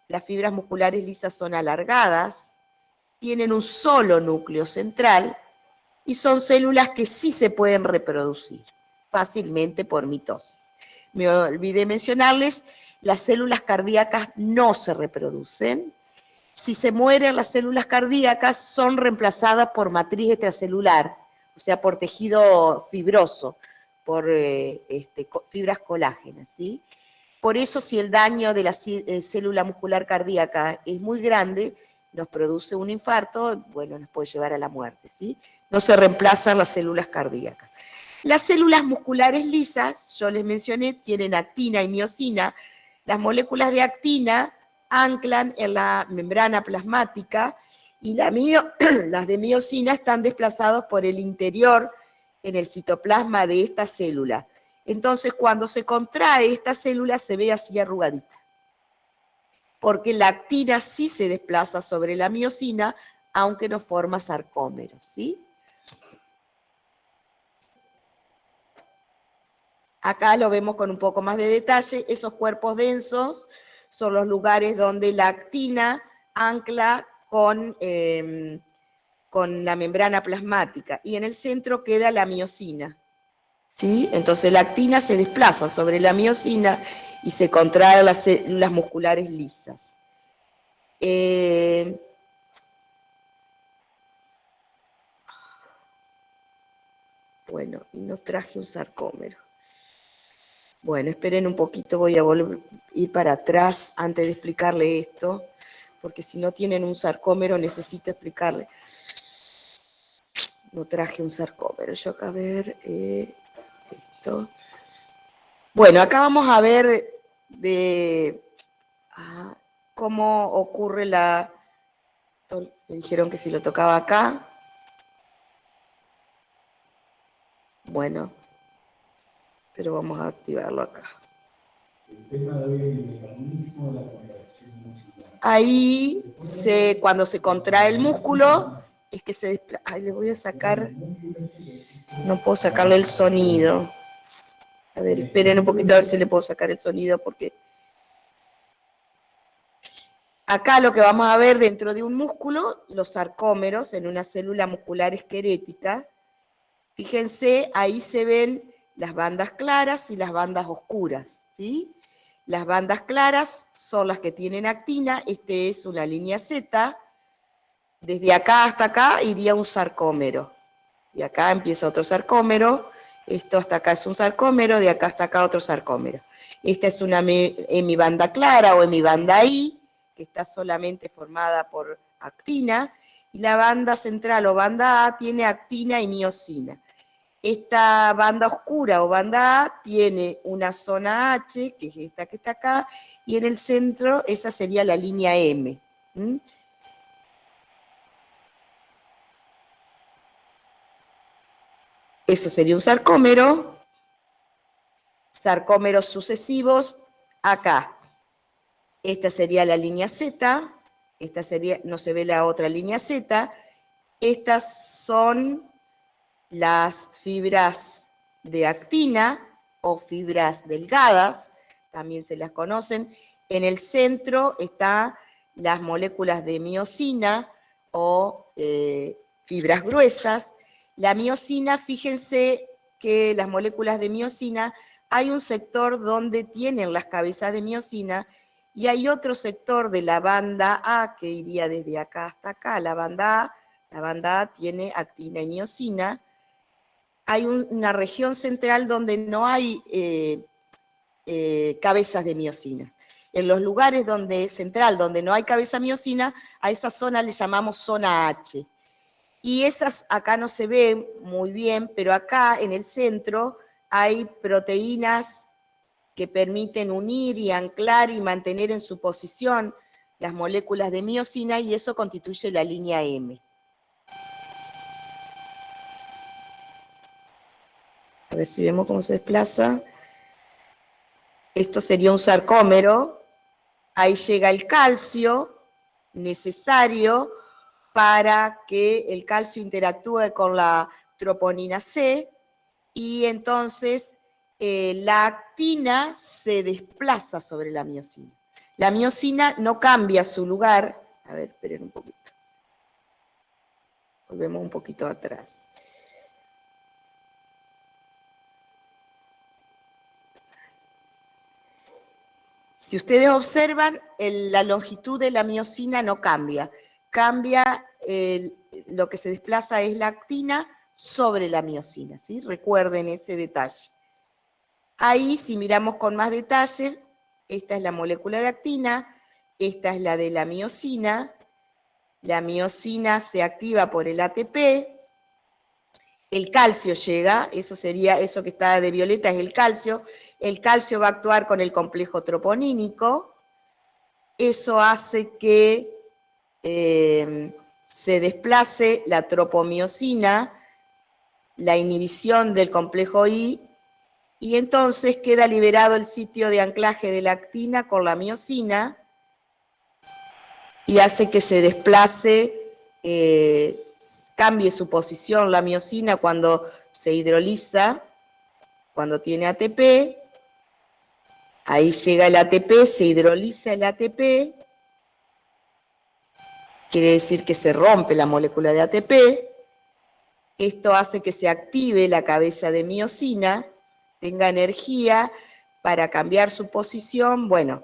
las fibras musculares lisas son alargadas, tienen un solo núcleo central y son células que sí se pueden reproducir fácilmente por mitosis. Me olvidé mencionarles, las células cardíacas no se reproducen. Si se mueren las células cardíacas, son reemplazadas por matriz extracelular, o sea, por tejido fibroso, por fibras colágenas, ¿sí? Por eso, si el daño de la célula muscular cardíaca es muy grande, nos produce un infarto, bueno, nos puede llevar a la muerte, ¿sí? No se reemplazan las células cardíacas. Las células musculares lisas, yo les mencioné, tienen actina y miosina. Las moléculas de actina anclan en la membrana plasmática y las de miosina están desplazadas por el interior en el citoplasma de esta célula. Entonces, cuando se contrae esta célula se ve así arrugadita, porque la actina sí se desplaza sobre la miosina, aunque no forma sarcómeros, ¿sí? Acá lo vemos con un poco más de detalle. Esos cuerpos densos son los lugares donde la actina ancla con la membrana plasmática, y en el centro queda la miosina, ¿sí? Entonces la actina se desplaza sobre la miosina y se contrae las células musculares lisas. Bueno, y no traje un sarcómero. Bueno, esperen un poquito, voy a ir para atrás antes de explicarle esto, porque si no tienen un sarcómero necesito explicarle. No traje un sarcómero, yo acá a ver esto. Bueno, acá vamos a ver cómo ocurre me dijeron que si lo tocaba acá. Bueno, pero vamos a activarlo acá. Ahí, cuando se contrae el músculo, es que se desplaza. Ay, le voy a sacar, no puedo sacarle el sonido. A ver, esperen un poquito a ver si le puedo sacar el sonido, porque acá lo que vamos a ver dentro de un músculo, los sarcómeros en una célula muscular esquelética. Fíjense, ahí se ven las bandas claras y las bandas oscuras, ¿sí? Las bandas claras son las que tienen actina, este es una línea Z, desde acá hasta acá iría un sarcómero, y acá empieza otro sarcómero, esto hasta acá es un sarcómero, de acá hasta acá otro sarcómero. Esta es una hemibanda clara o hemibanda I, que está solamente formada por actina, y la banda central o banda A tiene actina y miosina. Esta banda oscura o banda A tiene una zona H, que es esta que está acá, y en el centro esa sería la línea M. Eso sería un sarcómero. Sarcómeros sucesivos acá. Esta sería la línea Z, esta sería, no se ve la otra línea Z. Estas son las fibras de actina o fibras delgadas, también se las conocen. En el centro están las moléculas de miosina o fibras gruesas. La miosina, fíjense que las moléculas de miosina, hay un sector donde tienen las cabezas de miosina y hay otro sector de la banda A que iría desde acá hasta acá. La banda A tiene actina y miosina. Hay una región central donde no hay cabezas de miosina. En los lugares donde no hay cabeza miosina, a esa zona le llamamos zona H. Y esas acá no se ven muy bien, pero acá en el centro hay proteínas que permiten unir y anclar y mantener en su posición las moléculas de miosina y eso constituye la línea M. A ver si vemos cómo se desplaza. Esto sería un sarcómero. Ahí llega el calcio necesario para que el calcio interactúe con la troponina C y entonces la actina se desplaza sobre la miosina. La miosina no cambia su lugar. A ver, esperen un poquito. Volvemos un poquito atrás. Si ustedes observan, la longitud de la miosina no cambia. Cambia, lo que se desplaza es la actina sobre la miosina, ¿sí? Recuerden ese detalle. Ahí, si miramos con más detalle, esta es la molécula de actina, esta es la de la miosina se activa por el ATP, el calcio llega, eso sería, eso que está de violeta es el calcio va a actuar con el complejo troponínico, eso hace que se desplace la tropomiosina, la inhibición del complejo I, y entonces queda liberado el sitio de anclaje de la actina con la miosina, y hace que se desplace, cambie su posición la miosina cuando se hidroliza, cuando tiene ATP, ahí llega el ATP, se hidroliza el ATP, quiere decir que se rompe la molécula de ATP, esto hace que se active la cabeza de miosina, tenga energía para cambiar su posición, bueno,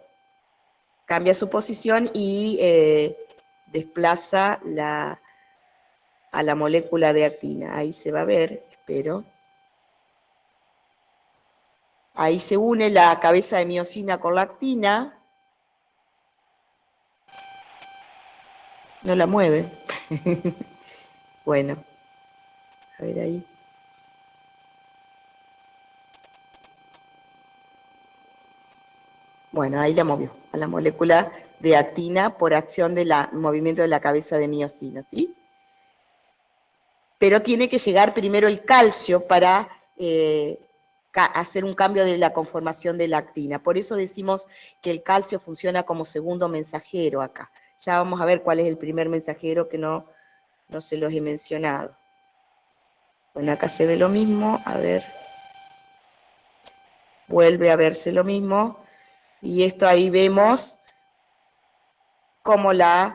cambia su posición y desplaza a la molécula de actina. Ahí se va a ver, espero. Ahí se une la cabeza de miosina con la actina. No la mueve. Bueno, a ver ahí. Bueno, ahí la movió, a la molécula de actina por acción del movimiento de la cabeza de miosina, ¿sí? Pero tiene que llegar primero el calcio para hacer un cambio de la conformación de la actina. Por eso decimos que el calcio funciona como segundo mensajero acá. Ya vamos a ver cuál es el primer mensajero que no se los he mencionado. Bueno, acá se ve lo mismo, a ver. Vuelve a verse lo mismo. Y esto ahí vemos cómo las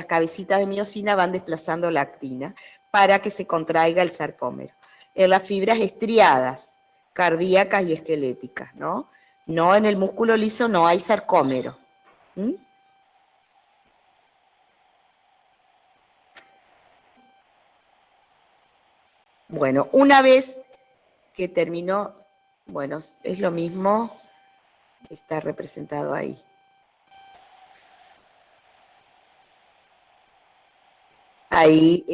cabecitas de miosina van desplazando la actina para que se contraiga el sarcómero. En las fibras estriadas, cardíacas y esqueléticas, ¿no? No en el músculo liso no hay sarcómero. ¿Mm? Bueno, una vez que terminó, bueno, es lo mismo, está representado ahí. Ahí,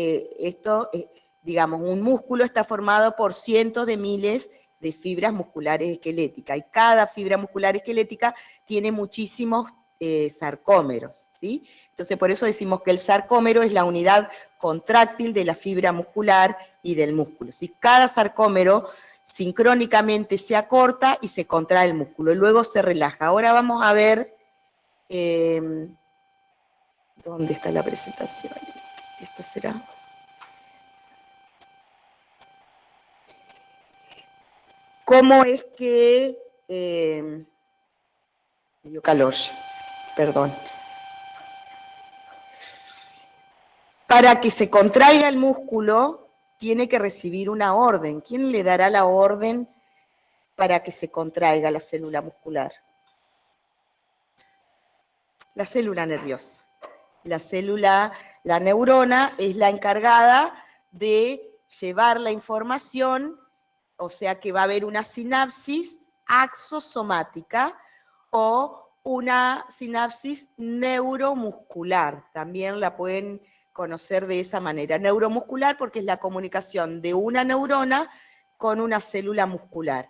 digamos, un músculo está formado por cientos de miles de fibras musculares esqueléticas, y cada fibra muscular esquelética tiene muchísimos sarcómeros, ¿sí? Entonces, por eso decimos que el sarcómero es la unidad contráctil de la fibra muscular y del músculo, ¿sí? Cada sarcómero sincrónicamente se acorta y se contrae el músculo, y luego se relaja. Ahora vamos a ver, ¿dónde está la presentación? Esto será. ¿Cómo es que me dio calor? Perdón. Para que se contraiga el músculo, tiene que recibir una orden. ¿Quién le dará la orden para que se contraiga la célula muscular? La célula nerviosa. La neurona es la encargada de llevar la información, o sea que va a haber una sinapsis axosomática o una sinapsis neuromuscular. También la pueden conocer de esa manera. Neuromuscular porque es la comunicación de una neurona con una célula muscular.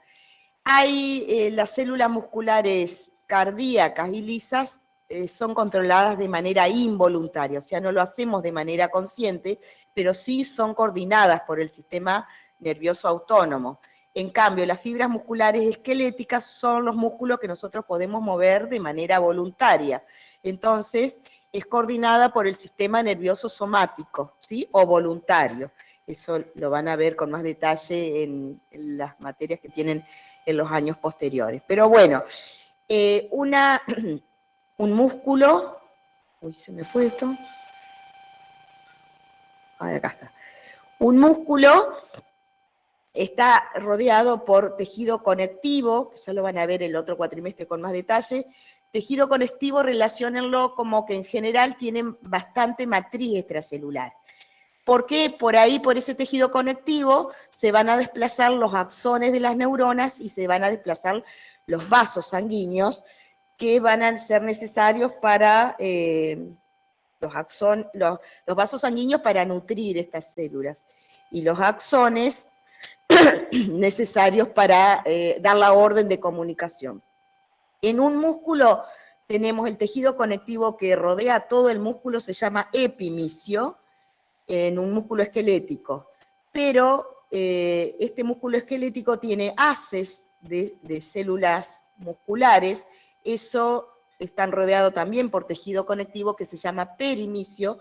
Hay las células musculares cardíacas y lisas son controladas de manera involuntaria, o sea, no lo hacemos de manera consciente, pero sí son coordinadas por el sistema nervioso autónomo. En cambio, las fibras musculares esqueléticas son los músculos que nosotros podemos mover de manera voluntaria. Entonces, es coordinada por el sistema nervioso somático, ¿sí? O voluntario. Eso lo van a ver con más detalle en las materias que tienen en los años posteriores. Pero bueno, un músculo, uy, se me fue esto. Ay, acá está. Un músculo está rodeado por tejido conectivo, que ya lo van a ver el otro cuatrimestre con más detalle. Tejido conectivo, relaciónenlo como que en general tienen bastante matriz extracelular. Porque por ahí, por ese tejido conectivo, se van a desplazar los axones de las neuronas y se van a desplazar los vasos sanguíneos que van a ser necesarios para los vasos sanguíneos para nutrir estas células. Y los axones necesarios para dar la orden de comunicación. En un músculo tenemos el tejido conectivo que rodea todo el músculo, se llama epimisio, en un músculo esquelético. Pero este músculo esquelético tiene haces de células musculares, eso están rodeados también por tejido conectivo que se llama perimisio,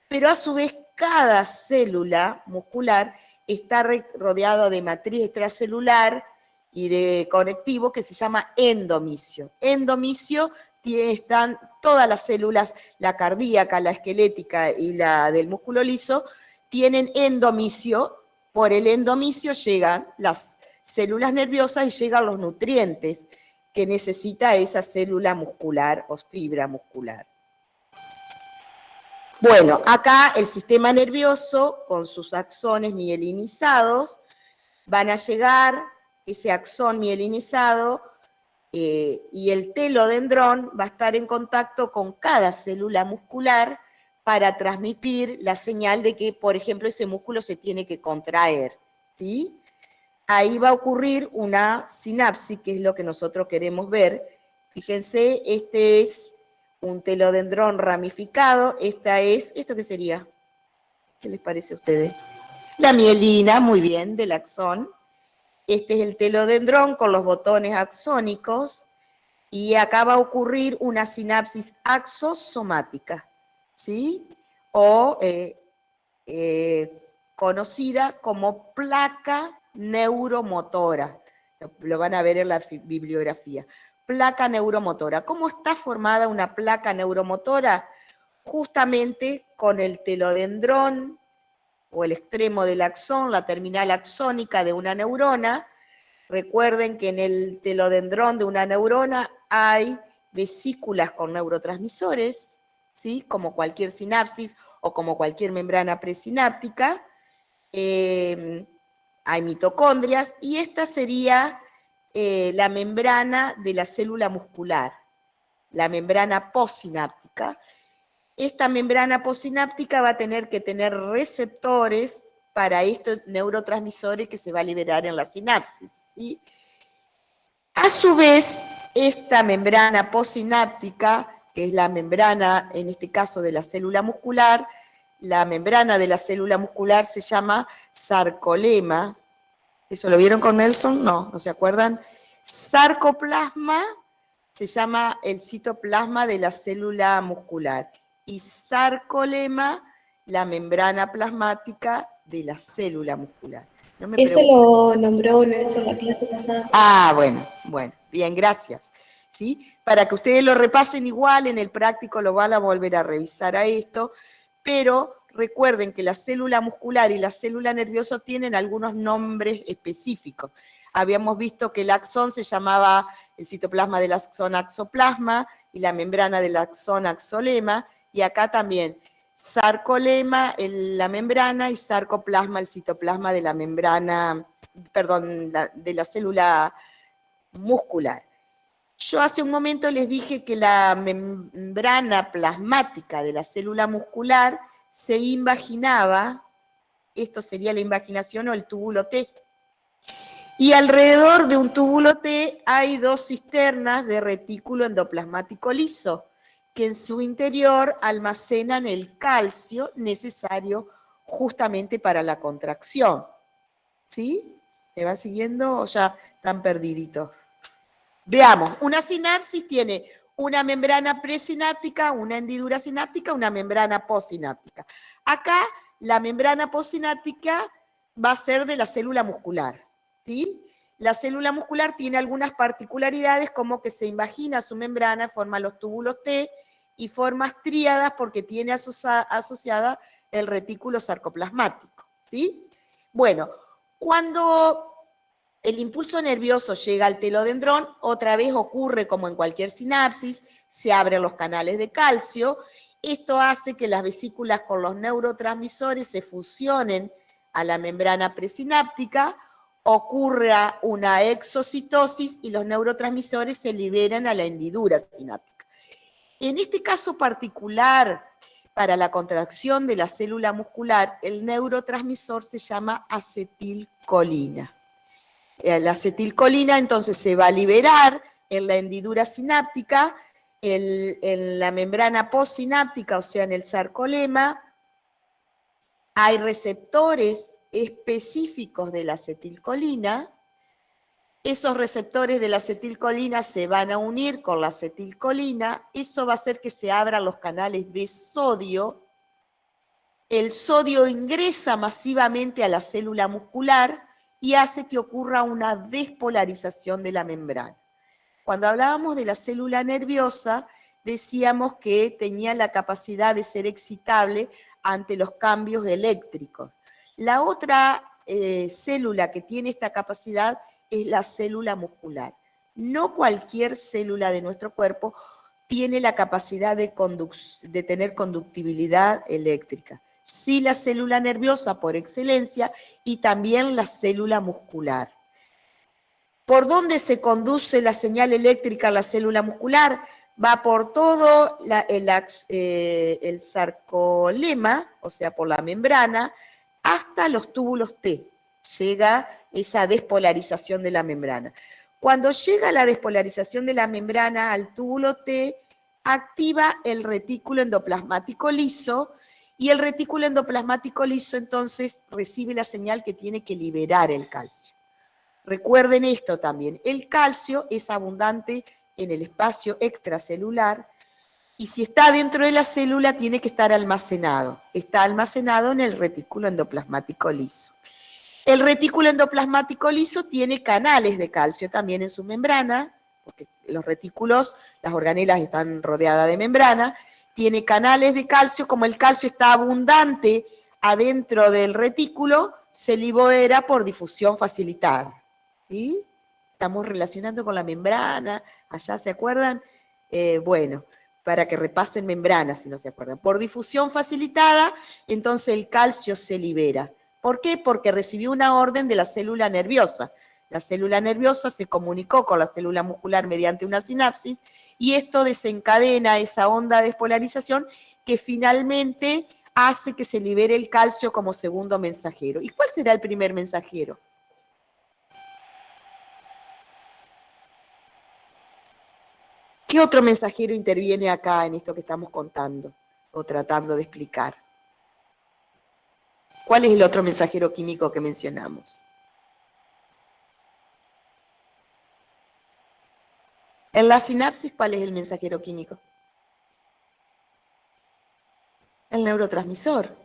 pero a su vez cada célula muscular está rodeado de matriz extracelular y de conectivo que se llama endomisio. Endomisio están todas las células, la cardíaca, la esquelética y la del músculo liso, tienen endomisio. Por el endomisio llegan las células nerviosas y llegan los nutrientes que necesita esa célula muscular o fibra muscular. Bueno, acá el sistema nervioso, con sus axones mielinizados, van a llegar, ese axón mielinizado, y el telodendrón va a estar en contacto con cada célula muscular para transmitir la señal de que, por ejemplo, ese músculo se tiene que contraer, ¿sí? Ahí va a ocurrir una sinapsis, que es lo que nosotros queremos ver. Fíjense, este es un telodendrón ramificado, ¿esto qué sería? ¿Qué les parece a ustedes? La mielina, muy bien, del axón. Este es el telodendrón con los botones axónicos, y acá va a ocurrir una sinapsis axosomática, ¿sí? O conocida como placa neuromotora. Lo van a ver en la bibliografía. Placa neuromotora. ¿Cómo está formada una placa neuromotora? Justamente con el telodendrón o el extremo del axón, la terminal axónica de una neurona. Recuerden que en el telodendrón de una neurona hay vesículas con neurotransmisores, ¿sí? Como cualquier sinapsis o como cualquier membrana presináptica. Hay mitocondrias, y esta sería la membrana de la célula muscular, la membrana postsináptica. Esta membrana postsináptica va a tener que tener receptores para estos neurotransmisores que se va a liberar en la sinapsis, ¿sí? A su vez, esta membrana postsináptica, que es la membrana, en este caso, de la célula muscular, la membrana de la célula muscular se llama sarcolema. ¿Eso lo vieron con Nelson? No, ¿no se acuerdan? Sarcoplasma se llama el citoplasma de la célula muscular, y sarcolema, la membrana plasmática de la célula muscular. No me Eso lo nombró Nelson en la clase pasada. Ah, bueno, bien, gracias. ¿Sí? Para que ustedes lo repasen igual, en el práctico lo van a volver a revisar a esto, pero recuerden que la célula muscular y la célula nerviosa tienen algunos nombres específicos. Habíamos visto que el axón se llamaba el citoplasma del axón axoplasma y la membrana del axón axolema, y acá también sarcolema, la membrana, y sarcoplasma, el citoplasma de la membrana, perdón, de la célula muscular. Yo hace un momento les dije que la membrana plasmática de la célula muscular se invaginaba, esto sería la invaginación o el túbulo T, Y alrededor de un túbulo T hay dos cisternas de retículo endoplasmático liso, que en su interior almacenan el calcio necesario justamente para la contracción. ¿Sí? ¿Me van siguiendo o ya están perdiditos? Veamos, una sinapsis tiene una membrana presináptica, una hendidura sináptica, una membrana postsináptica. Acá la membrana postsináptica va a ser de la célula muscular, ¿sí? La célula muscular tiene algunas particularidades como que se invagina su membrana, forma los túbulos T y forma tríadas porque tiene asociada el retículo sarcoplasmático, ¿sí? Bueno, cuando el impulso nervioso llega al telodendrón, otra vez ocurre como en cualquier sinapsis, se abren los canales de calcio. Esto hace que las vesículas con los neurotransmisores se fusionen a la membrana presináptica, ocurra una exocitosis y los neurotransmisores se liberan a la hendidura sináptica. En este caso particular, para la contracción de la célula muscular, el neurotransmisor se llama acetilcolina. La acetilcolina entonces se va a liberar en la hendidura sináptica, en la membrana postsináptica, o sea, en el sarcolema. Hay receptores específicos de la acetilcolina. Esos receptores de la acetilcolina se van a unir con la acetilcolina. Eso va a hacer que se abran los canales de sodio. El sodio ingresa masivamente a la célula muscular y hace que ocurra una despolarización de la membrana. Cuando hablábamos de la célula nerviosa, decíamos que tenía la capacidad de ser excitable ante los cambios eléctricos. La otra célula que tiene esta capacidad es la célula muscular. No cualquier célula de nuestro cuerpo tiene la capacidad de tener conductibilidad eléctrica. Sí, la célula nerviosa por excelencia y también la célula muscular. ¿Por dónde se conduce la señal eléctrica a la célula muscular? Va por todo el sarcolema, o sea, por la membrana, hasta los túbulos T. Llega esa despolarización de la membrana. Cuando llega la despolarización de la membrana al túbulo T, activa el retículo endoplasmático liso, y el retículo endoplasmático liso entonces recibe la señal que tiene que liberar el calcio. Recuerden esto también, el calcio es abundante en el espacio extracelular y si está dentro de la célula tiene que estar almacenado. Está almacenado en el retículo endoplasmático liso. El retículo endoplasmático liso tiene canales de calcio también en su membrana, porque los retículos, las organelas están rodeadas de membrana, tiene canales de calcio. Como el calcio está abundante adentro del retículo, se libera por difusión facilitada. ¿Sí? Estamos relacionando con la membrana, allá se acuerdan, bueno, para que repasen membranas si no se acuerdan. Por difusión facilitada, entonces el calcio se libera. ¿Por qué? Porque recibió una orden de la célula nerviosa. La célula nerviosa se comunicó con la célula muscular mediante una sinapsis y esto desencadena esa onda de despolarización que finalmente hace que se libere el calcio como segundo mensajero. ¿Y cuál será el primer mensajero? ¿Qué otro mensajero interviene acá en esto que estamos contando o tratando de explicar? ¿Cuál es el otro mensajero químico que mencionamos? En la sinapsis, ¿cuál es el mensajero químico? El neurotransmisor.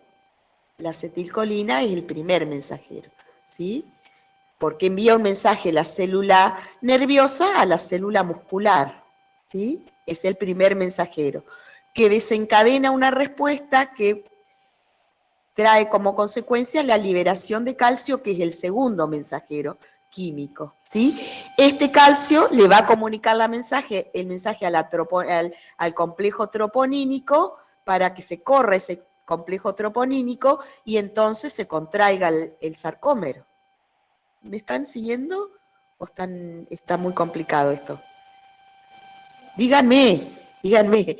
La acetilcolina es el primer mensajero, ¿sí? Porque envía un mensaje la célula nerviosa a la célula muscular, ¿sí? Es el primer mensajero, que desencadena una respuesta que trae como consecuencia la liberación de calcio, que es el segundo mensajero químico, ¿sí? Este calcio le va a comunicar el mensaje al complejo troponínico para que se corra ese complejo troponínico y entonces se contraiga el sarcómero. ¿Me están siguiendo o está muy complicado esto? Díganme, Díganme,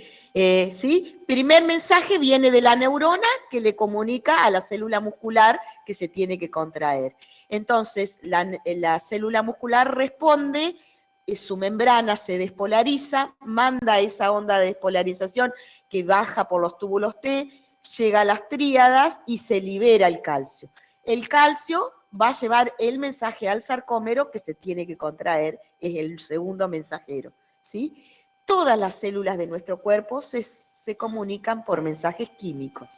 ¿sí? Primer mensaje viene de la neurona que le comunica a la célula muscular que se tiene que contraer. Entonces, la célula muscular responde, su membrana se despolariza, manda esa onda de despolarización que baja por los túbulos T, llega a las tríadas y se libera el calcio. El calcio va a llevar el mensaje al sarcómero que se tiene que contraer, es el segundo mensajero, ¿sí? Todas las células de nuestro cuerpo se comunican por mensajes químicos.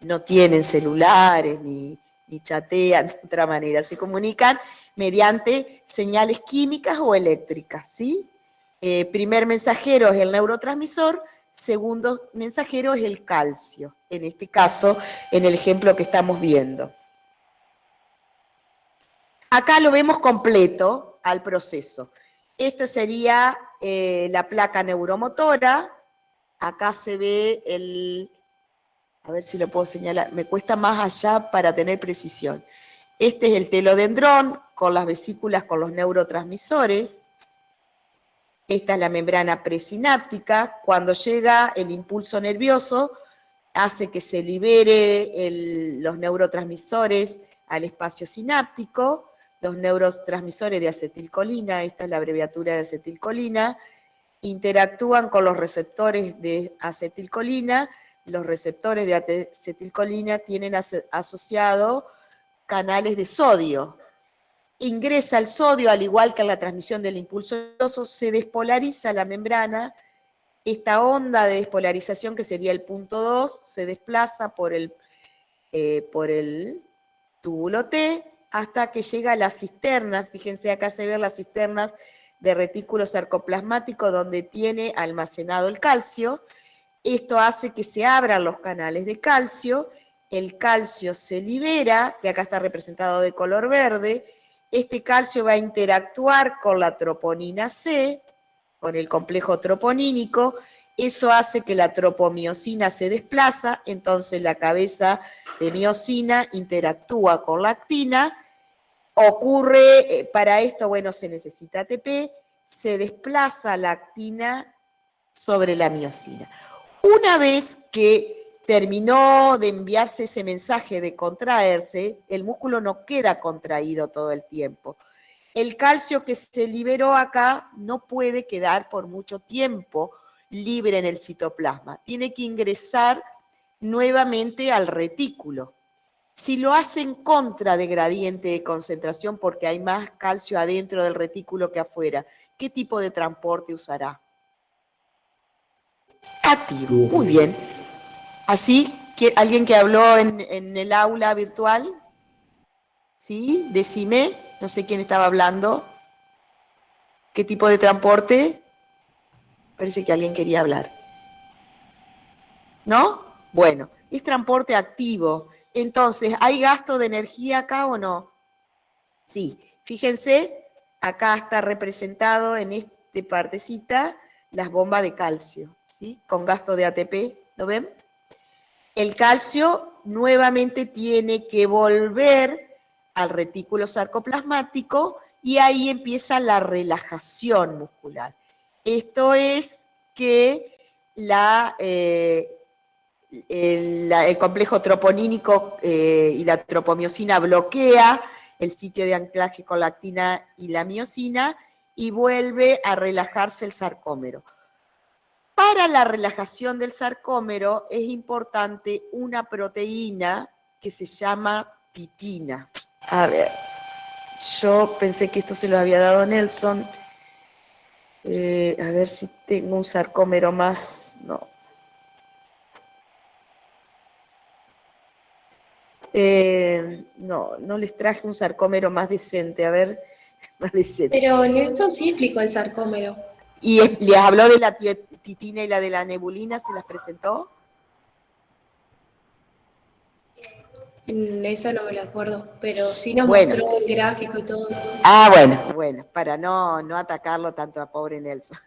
No tienen celulares ni chatean de otra manera. Se comunican mediante señales químicas o eléctricas, ¿sí? Primer mensajero es el neurotransmisor, segundo mensajero es el calcio, en este caso, en el ejemplo que estamos viendo. Acá lo vemos completo al proceso. Esto sería la placa neuromotora. Acá se ve a ver si lo puedo señalar, me cuesta más allá para tener precisión. Este es el telodendrón con las vesículas con los neurotransmisores. Esta es la membrana presináptica. Cuando llega el impulso nervioso, hace que se libere los neurotransmisores al espacio sináptico, los neurotransmisores de acetilcolina, esta es la abreviatura de acetilcolina, interactúan con los receptores de acetilcolina. Los receptores de acetilcolina tienen asociado canales de sodio. Ingresa el sodio, al igual que en la transmisión del impulso nervioso, se despolariza la membrana. Esta onda de despolarización, que sería el punto 2, se desplaza por el túbulo T hasta que llega a las cisternas. Fíjense, acá se ven las cisternas de retículo sarcoplasmático donde tiene almacenado el calcio. Esto hace que se abran los canales de calcio, el calcio se libera, que acá está representado de color verde. Este calcio va a interactuar con la troponina C, con el complejo troponínico. Eso hace que la tropomiosina se desplaza, entonces la cabeza de miosina interactúa con la actina. Ocurre, para esto, bueno, se necesita ATP, se desplaza la actina sobre la miosina. Una vez que terminó de enviarse ese mensaje de contraerse, el músculo no queda contraído todo el tiempo. El calcio que se liberó acá no puede quedar por mucho tiempo libre en el citoplasma. Tiene que ingresar nuevamente al retículo. Si lo hace en contra de gradiente de concentración porque hay más calcio adentro del retículo que afuera, ¿qué tipo de transporte usará? Activo, muy bien. Así, ¿alguien que habló en el aula virtual? ¿Sí? Decime, no sé quién estaba hablando. ¿Qué tipo de transporte? Parece que alguien quería hablar. ¿No? Bueno, es transporte activo. Entonces, ¿hay gasto de energía acá o no? Sí, fíjense, acá está representado en esta partecita las bombas de calcio, ¿sí? Con gasto de ATP, ¿lo ven? El calcio nuevamente tiene que volver al retículo sarcoplasmático y ahí empieza la relajación muscular. Esto es que el complejo troponínico y la tropomiosina bloquea el sitio de anclaje con la actina y la miosina y vuelve a relajarse el sarcómero. Para la relajación del sarcómero es importante una proteína que se llama titina. A ver, yo pensé que esto se lo había dado Nelson. A ver si tengo un sarcómero más. No. No les traje un sarcómero más decente. A ver, más decente. Pero Nelson sí explicó el sarcómero. ¿Y les habló de la titina y la de la nebulina? ¿Se las presentó? Eso no me lo acuerdo, pero sí nos mostró el gráfico y todo. Ah, bueno, para no atacarlo tanto a pobre Nelson.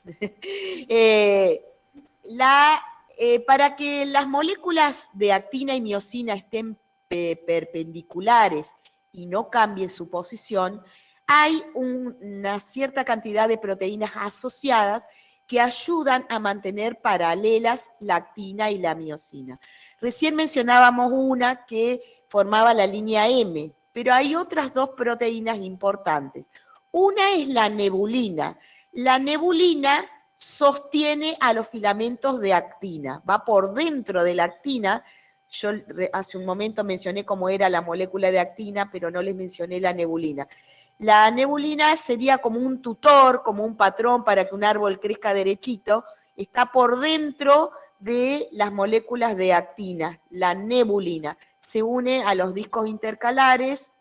Para que las moléculas de actina y miosina estén perpendiculares y no cambien su posición, hay una cierta cantidad de proteínas asociadas que ayudan a mantener paralelas la actina y la miosina. Recién mencionábamos una que formaba la línea M, pero hay otras dos proteínas importantes. Una es la nebulina. La nebulina sostiene a los filamentos de actina, va por dentro de la actina. Yo hace un momento mencioné cómo era la molécula de actina, pero no les mencioné la nebulina. La nebulina sería como un tutor, como un patrón para que un árbol crezca derechito, está por dentro de las moléculas de actina, la nebulina. Se une a los discos intercalares,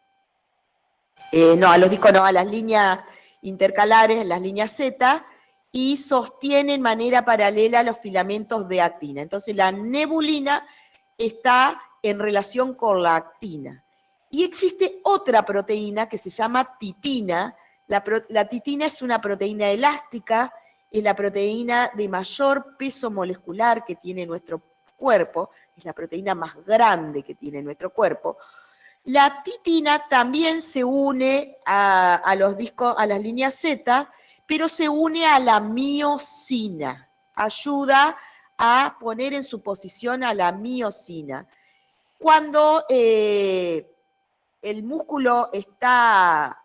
a las líneas intercalares, las líneas Z, y sostiene en manera paralela los filamentos de actina. Entonces la nebulina está en relación con la actina. Y existe otra proteína que se llama titina. La titina es una proteína elástica, es la proteína de mayor peso molecular que tiene nuestro cuerpo, es la proteína más grande que tiene nuestro cuerpo. La titina también se une a las líneas Z, pero se une a la miosina, ayuda a poner en su posición a la miosina. Cuando el músculo está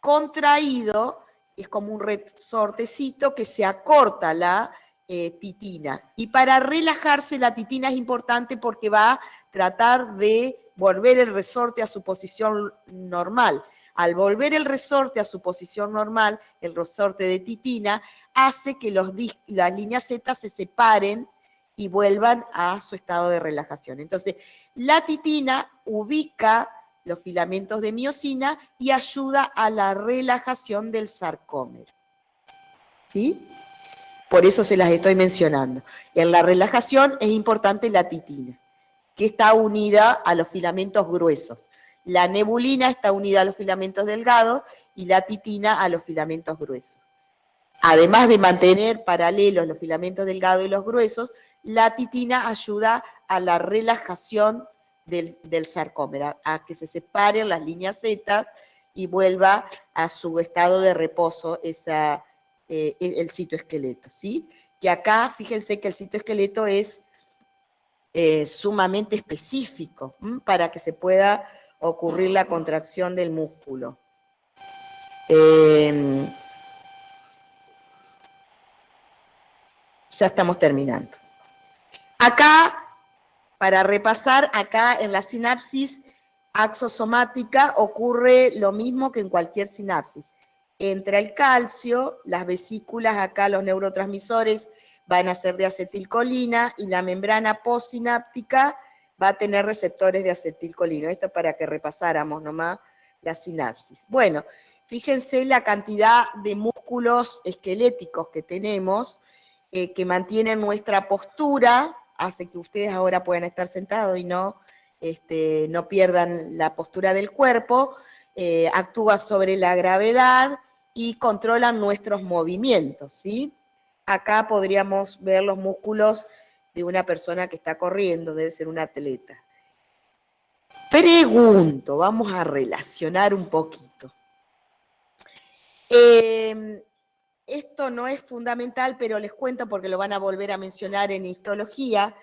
contraído, es como un resortecito que se acorta la titina. Y para relajarse la titina es importante porque va a tratar de volver el resorte a su posición normal. Al volver el resorte a su posición normal, el resorte de titina, hace que las líneas Z se separen y vuelvan a su estado de relajación. Entonces, la titina ubica los filamentos de miosina y ayuda a la relajación del sarcómero. ¿Sí? Por eso se las estoy mencionando. En la relajación es importante la titina, que está unida a los filamentos gruesos. La nebulina está unida a los filamentos delgados y la titina a los filamentos gruesos. Además de mantener paralelos los filamentos delgados y los gruesos, la titina ayuda a la relajación del sarcómero, a que se separen las líneas Z y vuelva a su estado de reposo el citoesqueleto, ¿sí? Que acá, fíjense que el citoesqueleto es sumamente específico para que se pueda ocurrir la contracción del músculo. Ya estamos terminando. Acá, para repasar, acá en la sinapsis axosomática ocurre lo mismo que en cualquier sinapsis. Entra el calcio, las vesículas, acá los neurotransmisores van a ser de acetilcolina y la membrana postsináptica va a tener receptores de acetilcolina. Esto para que repasáramos nomás la sinapsis. Bueno, fíjense la cantidad de músculos esqueléticos que tenemos, que mantienen nuestra postura, hace que ustedes ahora puedan estar sentados y no pierdan la postura del cuerpo, actúa sobre la gravedad y controlan nuestros movimientos, ¿sí? Acá podríamos ver los músculos de una persona que está corriendo, debe ser un atleta. Pregunto, vamos a relacionar un poquito. Esto no es fundamental, pero les cuento porque lo van a volver a mencionar en histología.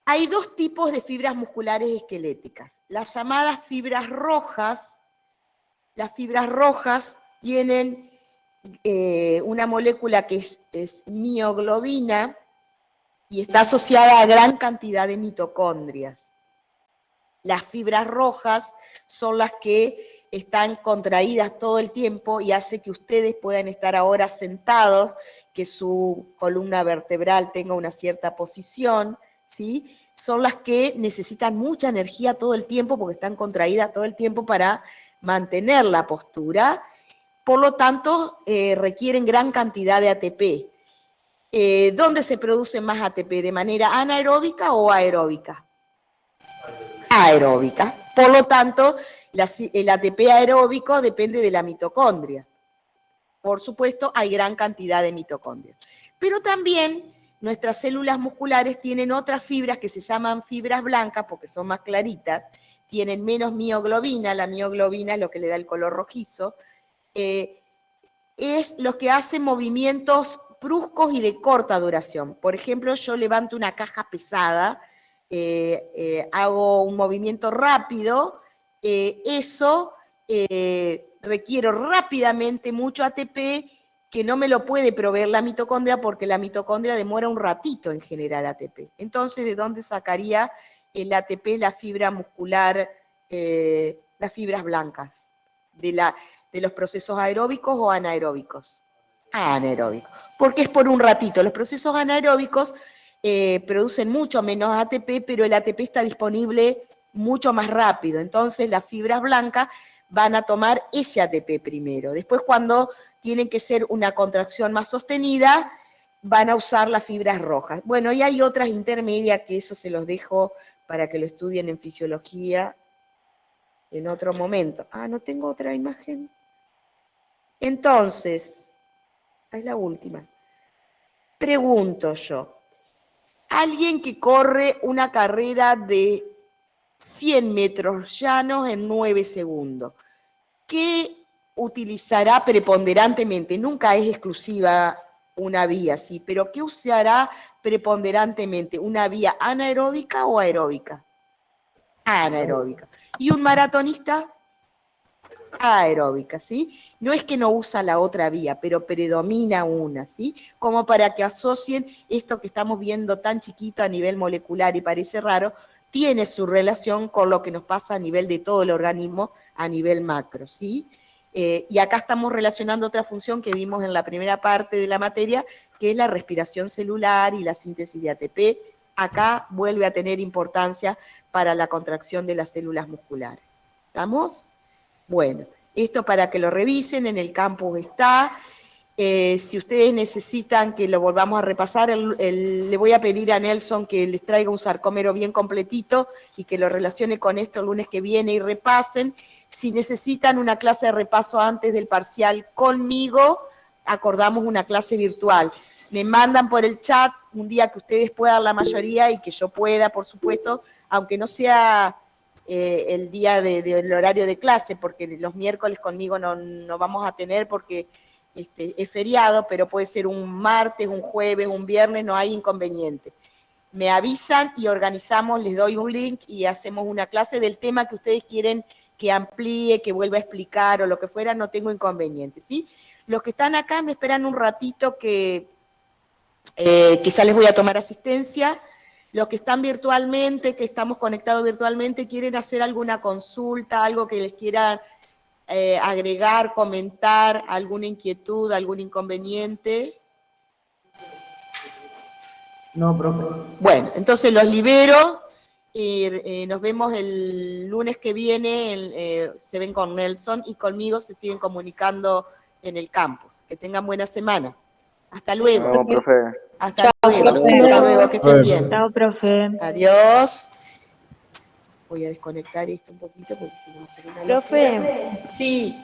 Hay dos tipos de fibras musculares esqueléticas. Las llamadas fibras rojas. Las fibras rojas tienen una molécula que es mioglobina y está asociada a gran cantidad de mitocondrias. Las fibras rojas son las que están contraídas todo el tiempo y hace que ustedes puedan estar ahora sentados, que su columna vertebral tenga una cierta posición, ¿sí? Son las que necesitan mucha energía todo el tiempo porque están contraídas todo el tiempo para mantener la postura. Por lo tanto, requieren gran cantidad de ATP. ¿Dónde se produce más ATP? ¿De manera anaeróbica o aeróbica? Aeróbica. Por lo tanto, el ATP aeróbico depende de la mitocondria. Por supuesto, hay gran cantidad de mitocondrias. Pero también nuestras células musculares tienen otras fibras que se llaman fibras blancas porque son más claritas, tienen menos mioglobina, la mioglobina es lo que le da el color rojizo, es lo que hace movimientos bruscos y de corta duración. Por ejemplo, yo levanto una caja pesada, hago un movimiento rápido, requiero rápidamente mucho ATP que no me lo puede proveer la mitocondria porque la mitocondria demora un ratito en generar ATP. Entonces, ¿de dónde sacaría el ATP, la fibra muscular, las fibras blancas? De los procesos aeróbicos o anaeróbicos. Anaeróbicos. Porque es por un ratito. Los procesos anaeróbicos producen mucho menos ATP, pero el ATP está disponible mucho más rápido. Entonces las fibras blancas van a tomar ese ATP primero. Después, cuando tienen que ser una contracción más sostenida, van a usar las fibras rojas. Bueno, y hay otras intermedias que eso se los dejo para que lo estudien en fisiología en otro momento. Ah, no tengo otra imagen. Entonces, es la última. Pregunto yo, alguien que corre una carrera de 100 metros llanos en 9 segundos, ¿qué utilizará preponderantemente? Nunca es exclusiva una vía, sí, pero ¿qué usará preponderantemente? ¿Una vía anaeróbica o aeróbica? Anaeróbica. ¿Y un maratonista? Aeróbica, ¿sí? No es que no usa la otra vía, pero predomina una, ¿sí? Como para que asocien esto que estamos viendo tan chiquito a nivel molecular y parece raro, tiene su relación con lo que nos pasa a nivel de todo el organismo, a nivel macro, ¿sí? Y acá estamos relacionando otra función que vimos en la primera parte de la materia, que es la respiración celular y la síntesis de ATP. Acá vuelve a tener importancia para la contracción de las células musculares. ¿Estamos? Bueno, esto para que lo revisen, en el campus está. Si ustedes necesitan que lo volvamos a repasar, le voy a pedir a Nelson que les traiga un sarcómero bien completito y que lo relacione con esto el lunes que viene y repasen. Si necesitan una clase de repaso antes del parcial conmigo, acordamos una clase virtual. Me mandan por el chat un día que ustedes puedan la mayoría y que yo pueda, por supuesto, aunque no sea el día del horario de clase, porque los miércoles conmigo no vamos a tener porque es feriado, pero puede ser un martes, un jueves, un viernes, no hay inconveniente. Me avisan y organizamos, les doy un link y hacemos una clase del tema que ustedes quieren que amplíe, que vuelva a explicar o lo que fuera, no tengo inconveniente, ¿sí? Los que están acá me esperan un ratito que ya les voy a tomar asistencia. Los que están virtualmente, que estamos conectados virtualmente, quieren hacer alguna consulta, algo que les quieran agregar, comentar, alguna inquietud, algún inconveniente. No, profe. Bueno, entonces los libero y nos vemos el lunes que viene, se ven con Nelson y conmigo, se siguen comunicando en el campus. Que tengan buena semana. Hasta luego. No, profe. Hasta luego, que estén bien. Chao, profe. Adiós. Voy a desconectar esto un poquito porque si no sería una Profe, locura. Sí,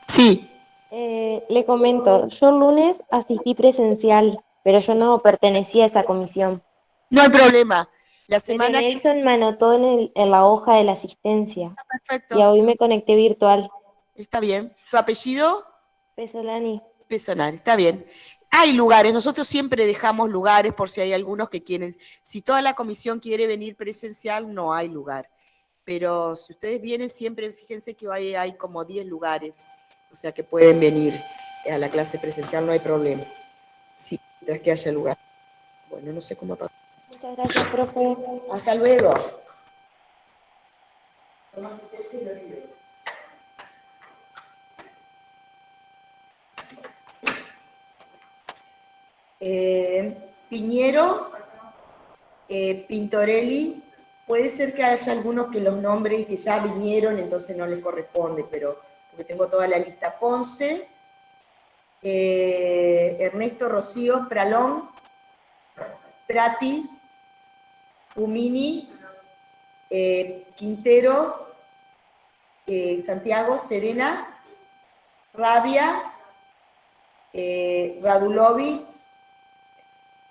sí. le comento, yo el lunes asistí presencial, pero yo no pertenecía a esa comisión. No hay problema. La Pero semana que Nelson me anotó en la hoja de la asistencia y perfecto. hoy me conecté virtual. Está bien. ¿Tu apellido? Pesolani. Pesonar, está bien. Hay lugares, nosotros siempre dejamos lugares por si hay algunos que quieren. Si toda la comisión quiere venir presencial, no hay lugar. Pero si ustedes vienen siempre, fíjense que hay como 10 lugares, o sea que pueden venir a la clase presencial, no hay problema. Sí, mientras que haya lugar. Bueno, no sé cómo pasar. Muchas gracias, profe. Hasta luego. Piñero, Pintorelli, puede ser que haya algunos que los nombres que ya vinieron, entonces no les corresponde, pero porque tengo toda la lista. Ponce, Ernesto Rocío, Pralón, Prati, Umini, Quintero, Santiago, Serena, Rabia, Radulovic,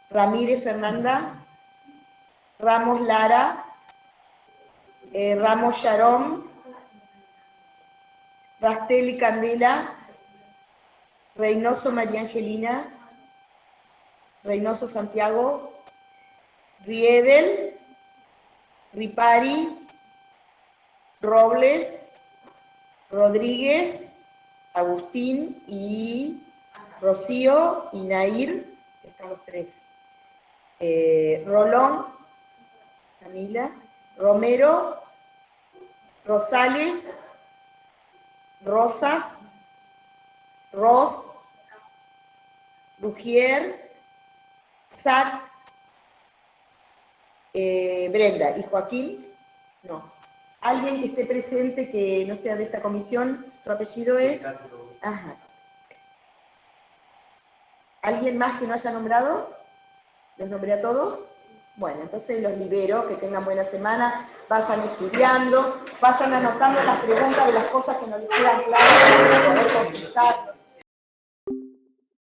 Ramírez Fernanda, Ramos Lara, Ramos Sharon, Rastelli Candela, Reynoso María Angelina, Reynoso Santiago, Riedel, Ripari, Robles, Rodríguez, Agustín y Rocío y Nair, están los tres. Rolón, Camila, Romero, Rosales, Rosas, Ros, Rugier, Sac, Brenda y Joaquín, no. Alguien que esté presente que no sea de esta comisión, ¿tu apellido es? Ajá. ¿Alguien más que no haya nombrado? ¿Los nombré a todos? Bueno, entonces los libero, que tengan buena semana, vayan estudiando, vayan anotando las preguntas de las cosas que no les quedan claras para poder consultar.